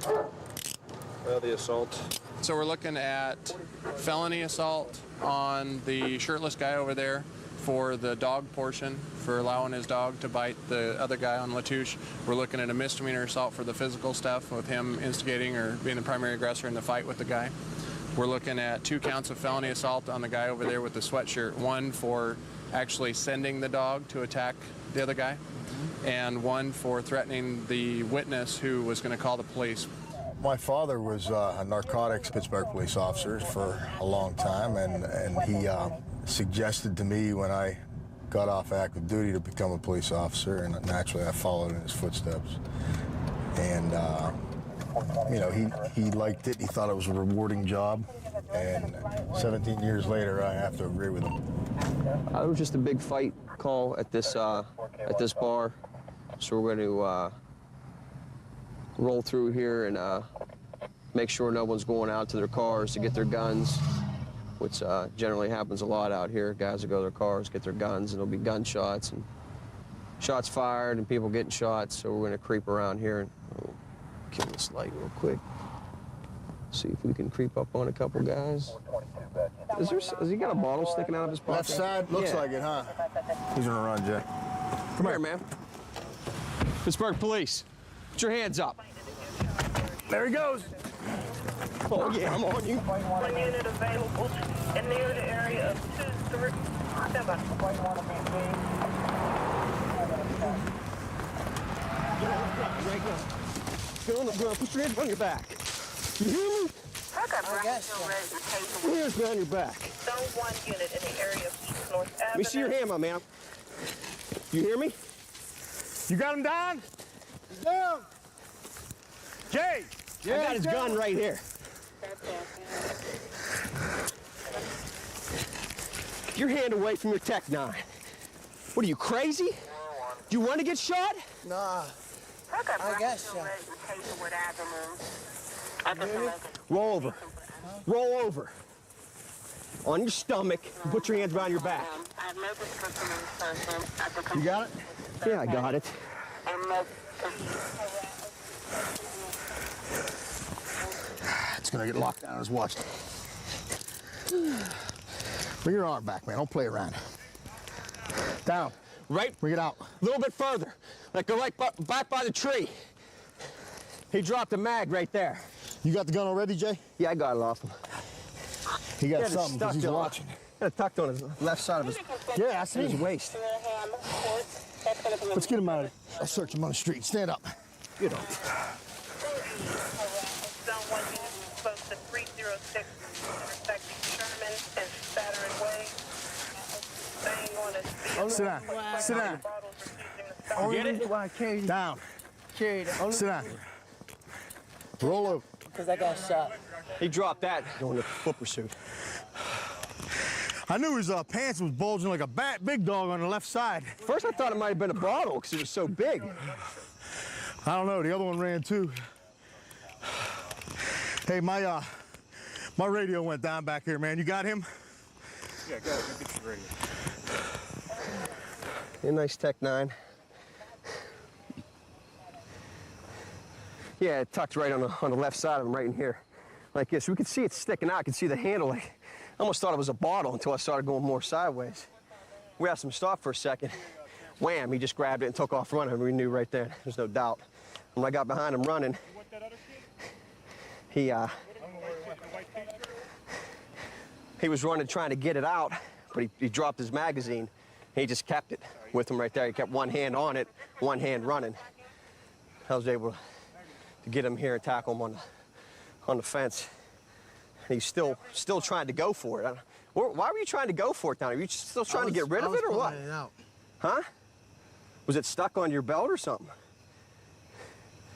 The assault. So we're looking at felony assault on the shirtless guy over there for the dog portion, for allowing his dog to bite the other guy on Latouche. We're looking at a misdemeanor assault for the physical stuff with him instigating or being the primary aggressor in the fight with the guy. We're looking at 2 counts of felony assault on the guy over there with the sweatshirt. 1 for actually sending the dog to attack the other guy, and 1 for threatening the witness who was going to call the police. My father was a narcotics Pittsburgh police officer for a long time, and he suggested to me when I got off active duty to become a police officer, and naturally I followed in his footsteps. And you know, he liked it. He thought it was a rewarding job, and 17 years later, I have to agree with him. It was just a big fight call at this bar, so we're going to roll through here and make sure no one's going out to their cars to get their guns, which generally happens a lot out here. Guys will go to their cars, get their guns, and there'll be gunshots and shots fired and people getting shot. So we're going to creep around here and kill this light real quick. See if we can creep up on a couple guys. Has he got a bottle sticking out of his pocket? Left side? Looks like it, huh? He's gonna run, Jack. Come here, man. Pittsburgh Police, put your hands up. There he goes. Oh, yeah, I'm on you. 1 unit available and near the area of 237. Get on the ground, put your hands on your back. You hear me? I got still ready to take Put your hands behind your back. Zone 1 unit in the area of East North Avenue. Let me see your hand, my man. You hear me? You got him down? He's down. Jay! I got his gun right here. Get your hand away from your Tech 9. What are you, crazy? Do you want to get shot? Nah. I guess so. Roll over. Roll over. On your stomach. Put your hands behind your back. You got it? Yeah, I got it. It's gonna get locked down as watch. Bring your arm back, man. Don't play around. Down. Right. Bring it out. A little bit further. Like go right back by the tree. He dropped a mag right there. You got the gun already, Jay? Yeah, I got it off him. He got something because he's watching. Got it tucked on his left side of his, yeah, I see his waist. Let's get him out of there. I'll search him on the street. Stand up. Get on. Sit down. Sit down. Get it? Down. Sit down. Roll over. Because I got shot. He dropped that going to foot pursuit. I knew his pants was bulging like a big dog on the left side. First I thought it might have been a bottle because it was so big. I don't know. The other one ran too. Hey, my radio went down back here, man. You got him? Yeah, go ahead. Get your radio. A nice Tech 9. Yeah, it tucked right on the left side of him, right in here, like this. We could see it sticking out. I could see the handle. Like, I almost thought it was a bottle until I started going more sideways. We asked him to stop for a second. Wham! He just grabbed it and took off running. We knew right there. There's no doubt. When I got behind him running, he was running trying to get it out, but he dropped his magazine. He just kept it with him right there. He kept one hand on it, one hand running. I was able to get him here and tackle him on the fence. And he's still trying to go for it. Why were you trying to go for it down there? Were you still trying to get rid of it or what? It out. Huh? Was it stuck on your belt or something?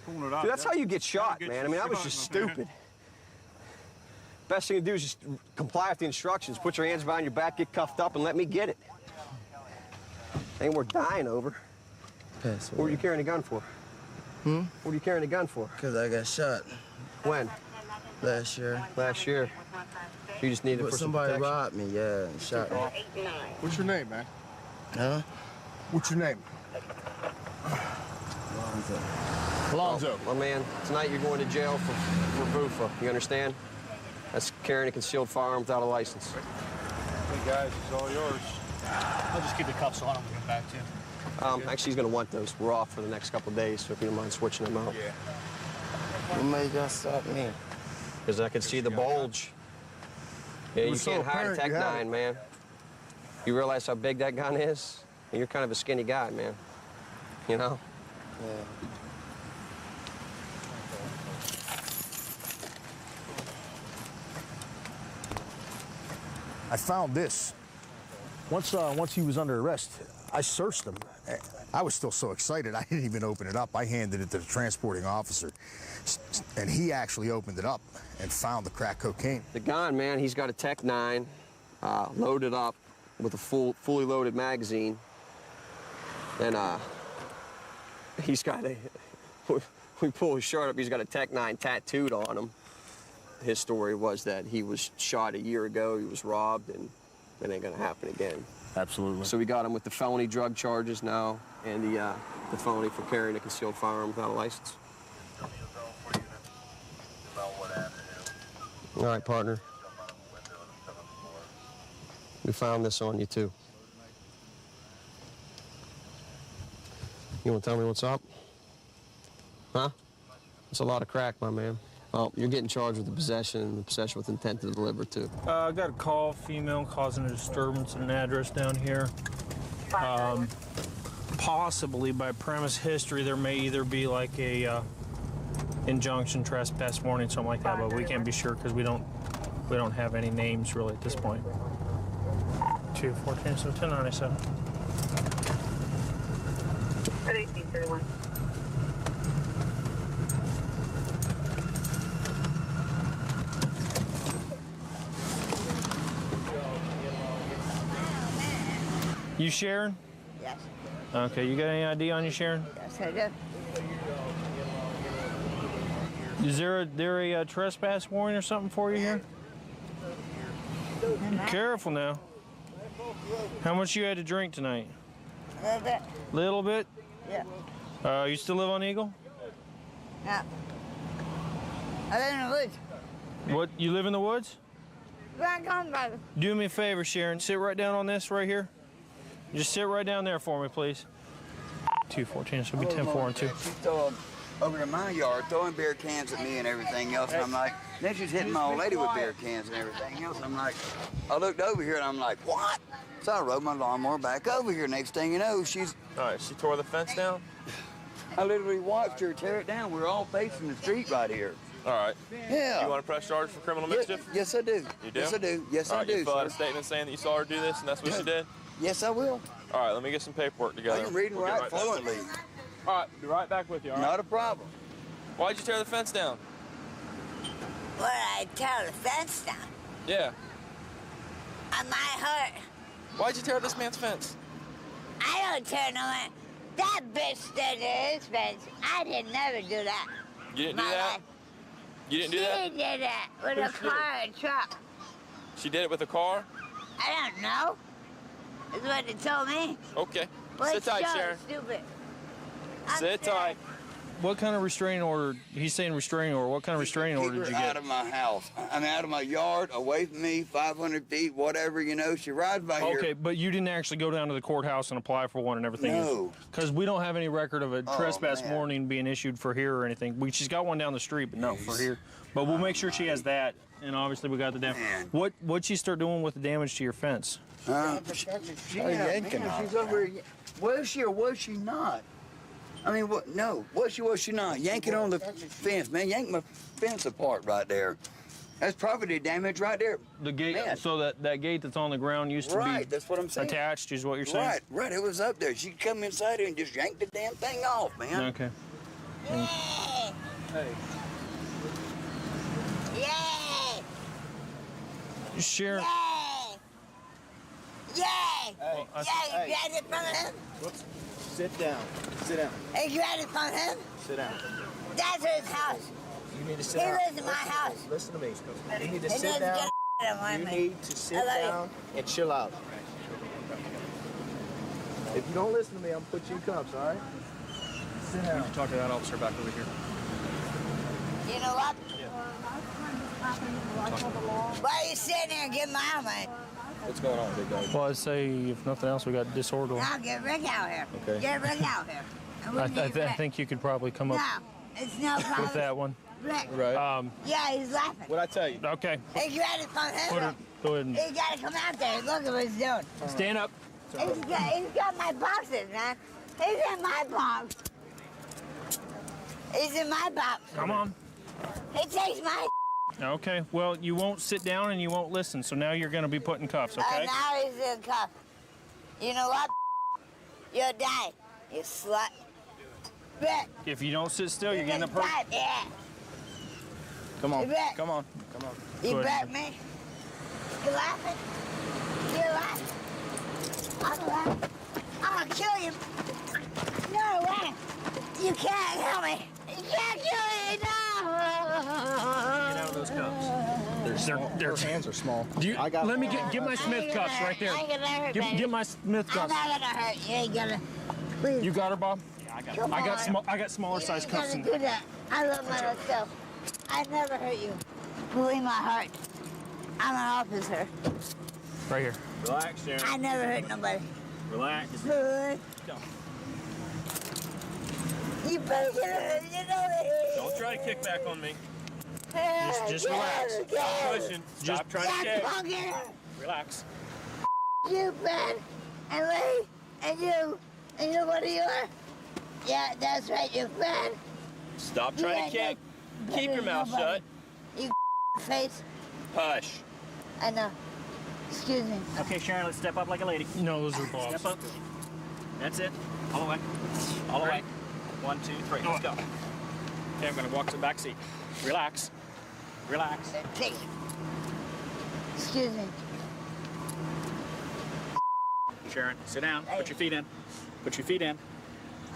Pulling it out. Dude, that's how you get shot, man. I mean, that was just stupid. Best thing to do is just comply with the instructions. Put your hands behind your back, get cuffed up, and let me get it. Ain't worth dying over. Pass What were you carrying a gun for? Hmm? What were you carrying a gun for? Because I got shot. When? Last year. Last year. You just needed it for somebody some robbed me, yeah, and shot me. What's your name, man? Huh? What's your name? Alonzo. Well, my man, tonight you're going to jail for VUFA. You understand? That's carrying a concealed firearm without a license. Hey guys, it's all yours. I'll just keep the cuffs on. We'll get back to you. Actually, he's going to want those. We're off for the next couple of days, so if you don't mind switching them out. Yeah. What made y'all stop me? Because I could see the bulge. Yeah, you can't hide a Tech 9, man. You realize how big that gun is? And you're kind of a skinny guy, man. You know? Yeah. I found this. Once he was under arrest, I searched him. I was still so excited, I didn't even open it up. I handed it to the transporting officer, and he actually opened it up and found the crack cocaine. The gun, man, he's got a Tech 9 loaded up with a fully loaded magazine. And he's got we pull his shirt up, he's got a Tech 9 tattooed on him. His story was that he was shot a year ago, he was robbed, and it ain't gonna happen again. Absolutely. So we got him with the felony drug charges now and the felony for carrying a concealed firearm without a license. All right, partner. We found this on you, too. You want to tell me what's up? Huh? It's a lot of crack, my man. Oh, you're getting charged with the possession and the possession with intent to deliver, too. I got a call, female causing a disturbance at an address down here. Possibly by premise history, there may either be like a injunction, trespass warning, something like that, but we can't be sure because we don't have any names really at this point. 214, so 1097. 1831. You Sharon? Yes. Okay, you got any ID on you, Sharon? Yes, I do. Is there a trespass warning or something for you here? Careful now. How much you had to drink tonight? A little bit. Little bit? Yeah. You still live on Eagle? Yeah. I live in the woods. What, you live in the woods? Where I come from. Do me a favor, Sharon. Sit right down on this right here. Just sit right down there for me, please. 214, so it'll be 10-4 and 2. She threw over to my yard, throwing beer cans at me and everything else. And I'm like, then she's hitting my old lady with beer cans and everything else. I'm like, I looked over here and I'm like, what? So I rode my lawnmower back over here. Next thing you know, she's... All right, she tore the fence down? I literally watched her tear it down. We're all facing the street right here. All right. Yeah. You want to press charges for criminal mischief? Yes, I do. You do? Yes, I do. Yes, All I right, do, you fill out a sir. statement saying that you saw her do this and that's what she did? Yes, I will. All right, let me get some paperwork together. I can read and We'll get write back. fluently. All right, be right back with you, all right? Not a problem. Why'd you tear the fence down? What, I tear the fence down? Yeah. I might hurt. Why'd you tear this man's fence? I don't tear no man. That bitch did his fence. I didn't never do that. You didn't do My that? life. You didn't do that? She did that with Who a did? car and truck. She did it with a car? I don't know. That's what they told me. Okay. Well, Sit tight, show, Sharon. Stupid. Sit tight. What kind of restraining order? He's saying restraining order. What kind of restraining order Keep did you her get? out of my house. I mean, out of my yard, away from me, 500 feet, whatever, you know. She rides by here. Okay, but you didn't actually go down to the courthouse and apply for one and everything? No. Because we don't have any record of a Oh, trespass man. warning being issued for here or anything. She's got one down the street, but no, for here. But we'll make sure she has that, and obviously we got the damage. What'd she start doing with the damage to your fence? She's yanking her. She's over here. Was she or was she not? I mean, what? No. Was she not? Yanking on the fence, man. Yank my fence apart right there. That's property damage right there. The gate, Man. so that gate that's on the ground used to Right, be that's what I'm saying. attached, is what you're saying? Right, right. It was up there. She come inside here and just yanked the damn thing off, man. Okay. Hey. Yay! Sharon. Yay! Well, I- Yay! You grabbed it from him? Whoops. Sit down. Sit down. Hey, you grabbed it from him? Sit down. That's his house. You need to sit He down. lives in my house. Listen to me. You need to He sit doesn't down. get a on You me. need to sit I love you. down and chill out. If you don't listen to me, I'm gonna put you in cuffs, all right? Sit down. Talk to that officer back over here. You know what? Why are you sitting there and getting my arm on? What's going on, big guy? Well, I'd say, if nothing else, we got disorder. Now get Rick out here. Okay. Get Rick out here. And we I need Rick. think you could probably come up No, it's no problem. with that one. Rick. Right. Yeah, he's laughing. What'd I tell you? Okay. Hey, you ready to come Put here? her, go ahead and He gotta come out there. Look at what he's doing. stand up. He's got my boxes, man. He's in my box. He's in my box. Come on. He takes my Okay. Well, you won't sit down and you won't listen, so now you're going to be put in cuffs, okay? now he's in cuffs. You know what? You'll die, you slut. Rick. If you don't sit still, you're getting up hurt. Die, yeah. Come on. Rick. Come on. Come on. You Go bet ahead. me. You laughing? You laughing? I'm laughing. I'm gonna kill you. No way. You can't kill me. You can't kill me. No. Get out of those cuffs. Her hands are small. Let me get my Smith cuffs right there. I ain't gonna hurt, baby. Get my Smith I'm cuffs. not gonna hurt you. You ain't gonna. Please. You got her, Bob? Come I got on. I got smaller size You cuffs. ain't gonna do that. I love myself. I never hurt you. Believe my heart. I'm an officer. Right here. Relax, Sharon. I never hurt nobody. Relax. Good. You better get it. You know it. Don't try to kick back on me. Just relax. Stop pushing. Stop trying to kick. Fucking Relax. you, Ben, and Lee, and you what are you? Yeah, that's right, you're Ben. Stop You trying ain't to kick. no Keep your mouth nobody. shut. You face. Hush. I know. Excuse me. Okay, Sharon, let's step up like a lady. No, those are Bob's. Step up. That's it. All the way. All the way. 1, 2, 3. Let's go. Okay, I'm going to walk to the back seat. Relax. Relax. Excuse me. Sharon. Sit down. Put your feet in. Put your feet in.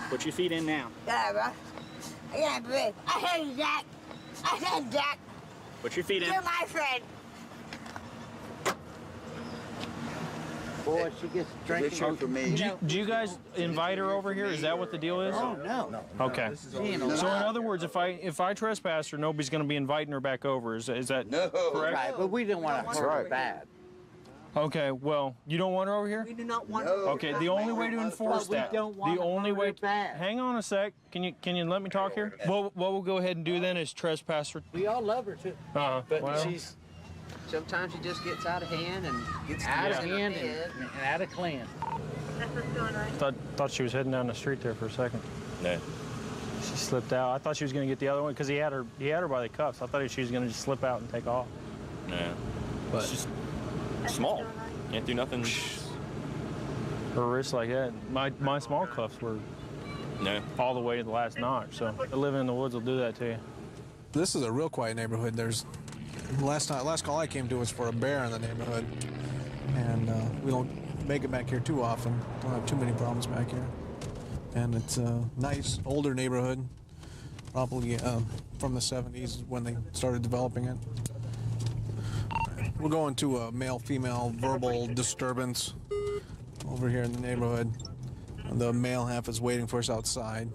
Put your feet in now. Yeah, bro. I can't breathe. I hate you, Jack. I said Jack. Put your feet in. You're my friend. Boy, she gets drinking for me. Do you guys invite her over here? Is that what the deal is? Oh, no. Okay. So in other words, if I trespass her, nobody's going to be inviting her back over. Is that correct? Right, but we didn't want to hurt her bad. Okay. Well, you don't want her over here? We do not want her. Okay. The only way to enforce that. Don't want The only way. bad. Hang on a sec. Can you let me talk here? What we'll go ahead and do then is trespass her. We all love her too. But Well, sometimes she just gets out of hand and gets out of hand and out of clan. Thought she was heading down the street there for a second. No. She slipped out. I thought she was going to get the other one because he had her by the cuffs. I thought she was going to just slip out and take off. No. But It's just small. Can't do nothing. Her wrists like that. My small cuffs were all the way to the last notch. So living in the woods will do that to you. This is a real quiet neighborhood. Last call I came to was for a bear in the neighborhood, and we don't make it back here too often. Don't have too many problems back here, and it's a nice older neighborhood, probably from the 70s when they started developing it. We're going to a male-female verbal disturbance over here in the neighborhood. The male half is waiting for us outside.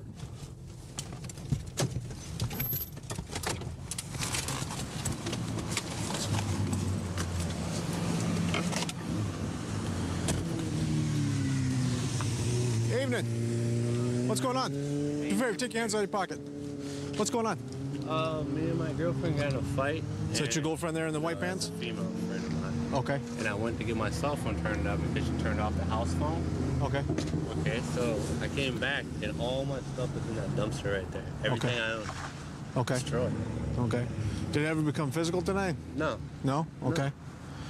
Evening. What's going on? Do your favor, take your hands out of your pocket. What's going on? Me and my girlfriend got in a fight. Is that your girlfriend there in the white pants? Female friend of mine. Okay. And I went to get my cell phone turned up because she turned off the house phone. Okay. Okay, so I came back and all my stuff was in that dumpster right there. Everything I own. Okay. Destroyed. Okay. Did it ever become physical tonight? No. No? Okay.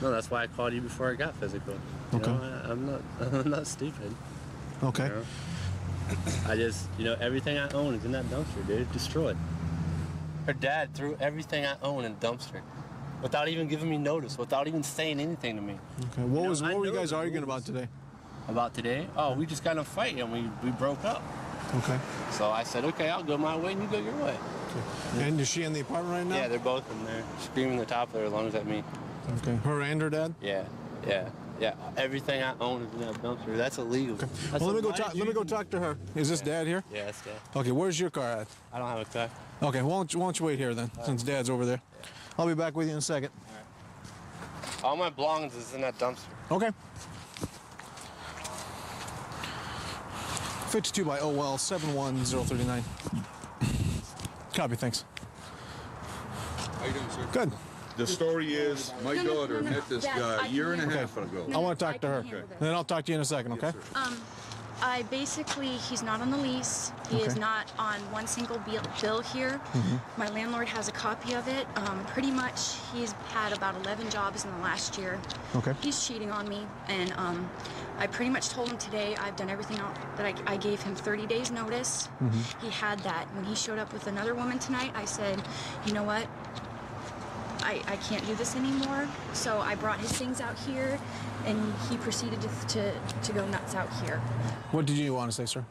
No, that's why I called you before it got physical. You Okay. know, I'm not stupid. Okay. You know? I just, everything I own is in that dumpster, dude. Destroyed. Her dad threw everything I own in the dumpster without even giving me notice, without even saying anything to me. Okay. What were you guys arguing about today? About today? Oh, we just got in a fight and we broke up. Okay. So I said, okay, I'll go my way and you go your way. Okay. And is she in the apartment right now? Yeah, they're both in there, screaming the top of their lungs at me. Okay. Her and her dad? Yeah. Everything I own is in that dumpster. That's illegal. Okay. Well, let me go talk to her. Is this Dad here? Yeah, that's Dad. Okay. Where's your car at? I don't have a car. Okay. Why don't you wait here then, since Dad's over there? Yeah. I'll be back with you in a second. All my belongings is in that dumpster. Okay. 52 by OL 71039. Copy. Thanks. How you doing, sir? Good. The story is my daughter met this Dad, guy a year and a Okay. half ago. I want to talk to her. handle And then I'll talk to you in a second, okay? He's not on the lease. He is Okay. not on one single bill here. My landlord has a copy of it. Pretty much, he's had about 11 jobs in the last year. Okay. He's cheating on me, and I pretty much told him today I've done everything that I gave him 30 days notice. He had that. When he showed up with another woman tonight, I said, you know what? I can't do this anymore. So I brought his things out here, and he proceeded to go nuts out here. What did you want to say, sir?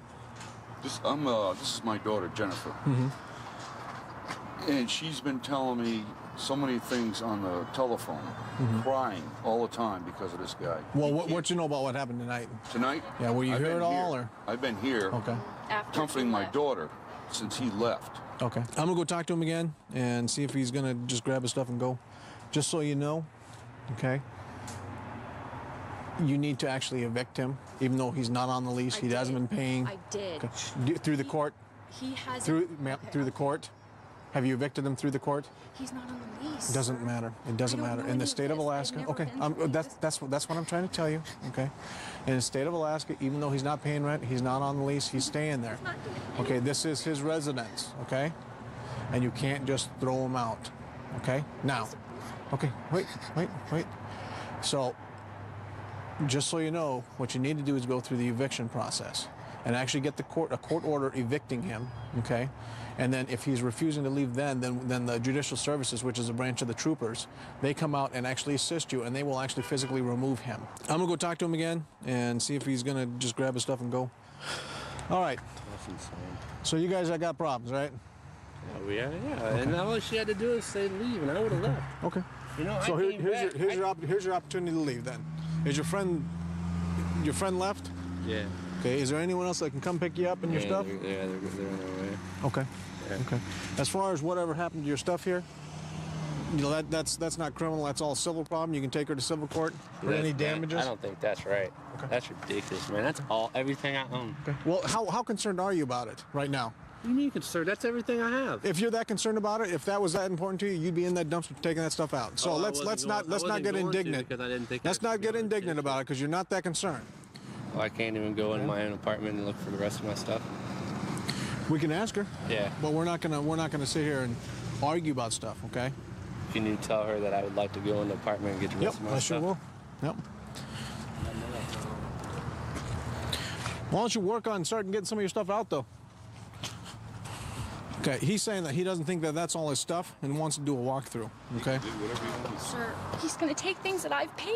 This is my daughter, Jennifer. And she's been telling me so many things on the telephone, crying all the time because of this guy. Well, what you know about what happened tonight? Tonight? Yeah, were you I've here been at all, or? I've been here Okay. comforting my daughter since he left. Okay. I'm gonna go talk to him again and see if he's gonna just grab his stuff and go. Just so you know, okay? You need to actually evict him, even though he's not on the lease. He hasn't been paying. I did. Okay. Through the court? He has Through the court? Have you evicted him through the court? He's not on the lease. It doesn't matter. It doesn't matter. In the state of Alaska, okay. That's what I'm trying to tell you. Okay. In the state of Alaska, even though he's not paying rent, he's not on the lease. He's staying there. Okay. This is his residence. Okay. And you can't just throw him out. Okay. Now. Okay. Wait. So, just so you know, what you need to do is go through the eviction process and actually get a court order evicting him. Okay. And then if he's refusing to leave then the Judicial Services, which is a branch of the troopers, they come out and actually assist you, and they will actually physically remove him. I'm gonna go talk to him again and see if he's gonna just grab his stuff and go. All right. That's insane. So you guys got problems, right? Oh, yeah. Okay. And all she had to do is say leave, and I would have left. Okay. You know, So I came back. here's your opportunity to leave then. Is your friend left? Yeah. Okay. Is there anyone else that can come pick you up and your stuff? They're on their way. Okay. Yeah. Okay. As far as whatever happened to your stuff here, you know that's not criminal. That's all civil problem. You can take her to civil court for any damages. I don't think that's right. Okay. That's ridiculous, man. That's everything I own. Okay. Well, how concerned are you about it right now? What do you mean concerned? That's everything I have. If you're that concerned about it, if that was that important to you, you'd be in that dumpster taking that stuff out. So let's not get indignant. Because I didn't think let's not get indignant about it because you're not that concerned. Well, I can't even go in my own apartment and look for the rest of my stuff. We can ask her. Yeah. But we're not gonna sit here and argue about stuff, okay? Can you tell her that I would like to go in the apartment and get the rest of my I stuff? sure will. Yep. Why don't you work on starting getting some of your stuff out, though? Okay, he's saying that he doesn't think that that's all his stuff and wants to do a walkthrough, okay? Sir, he's gonna take things that I've paid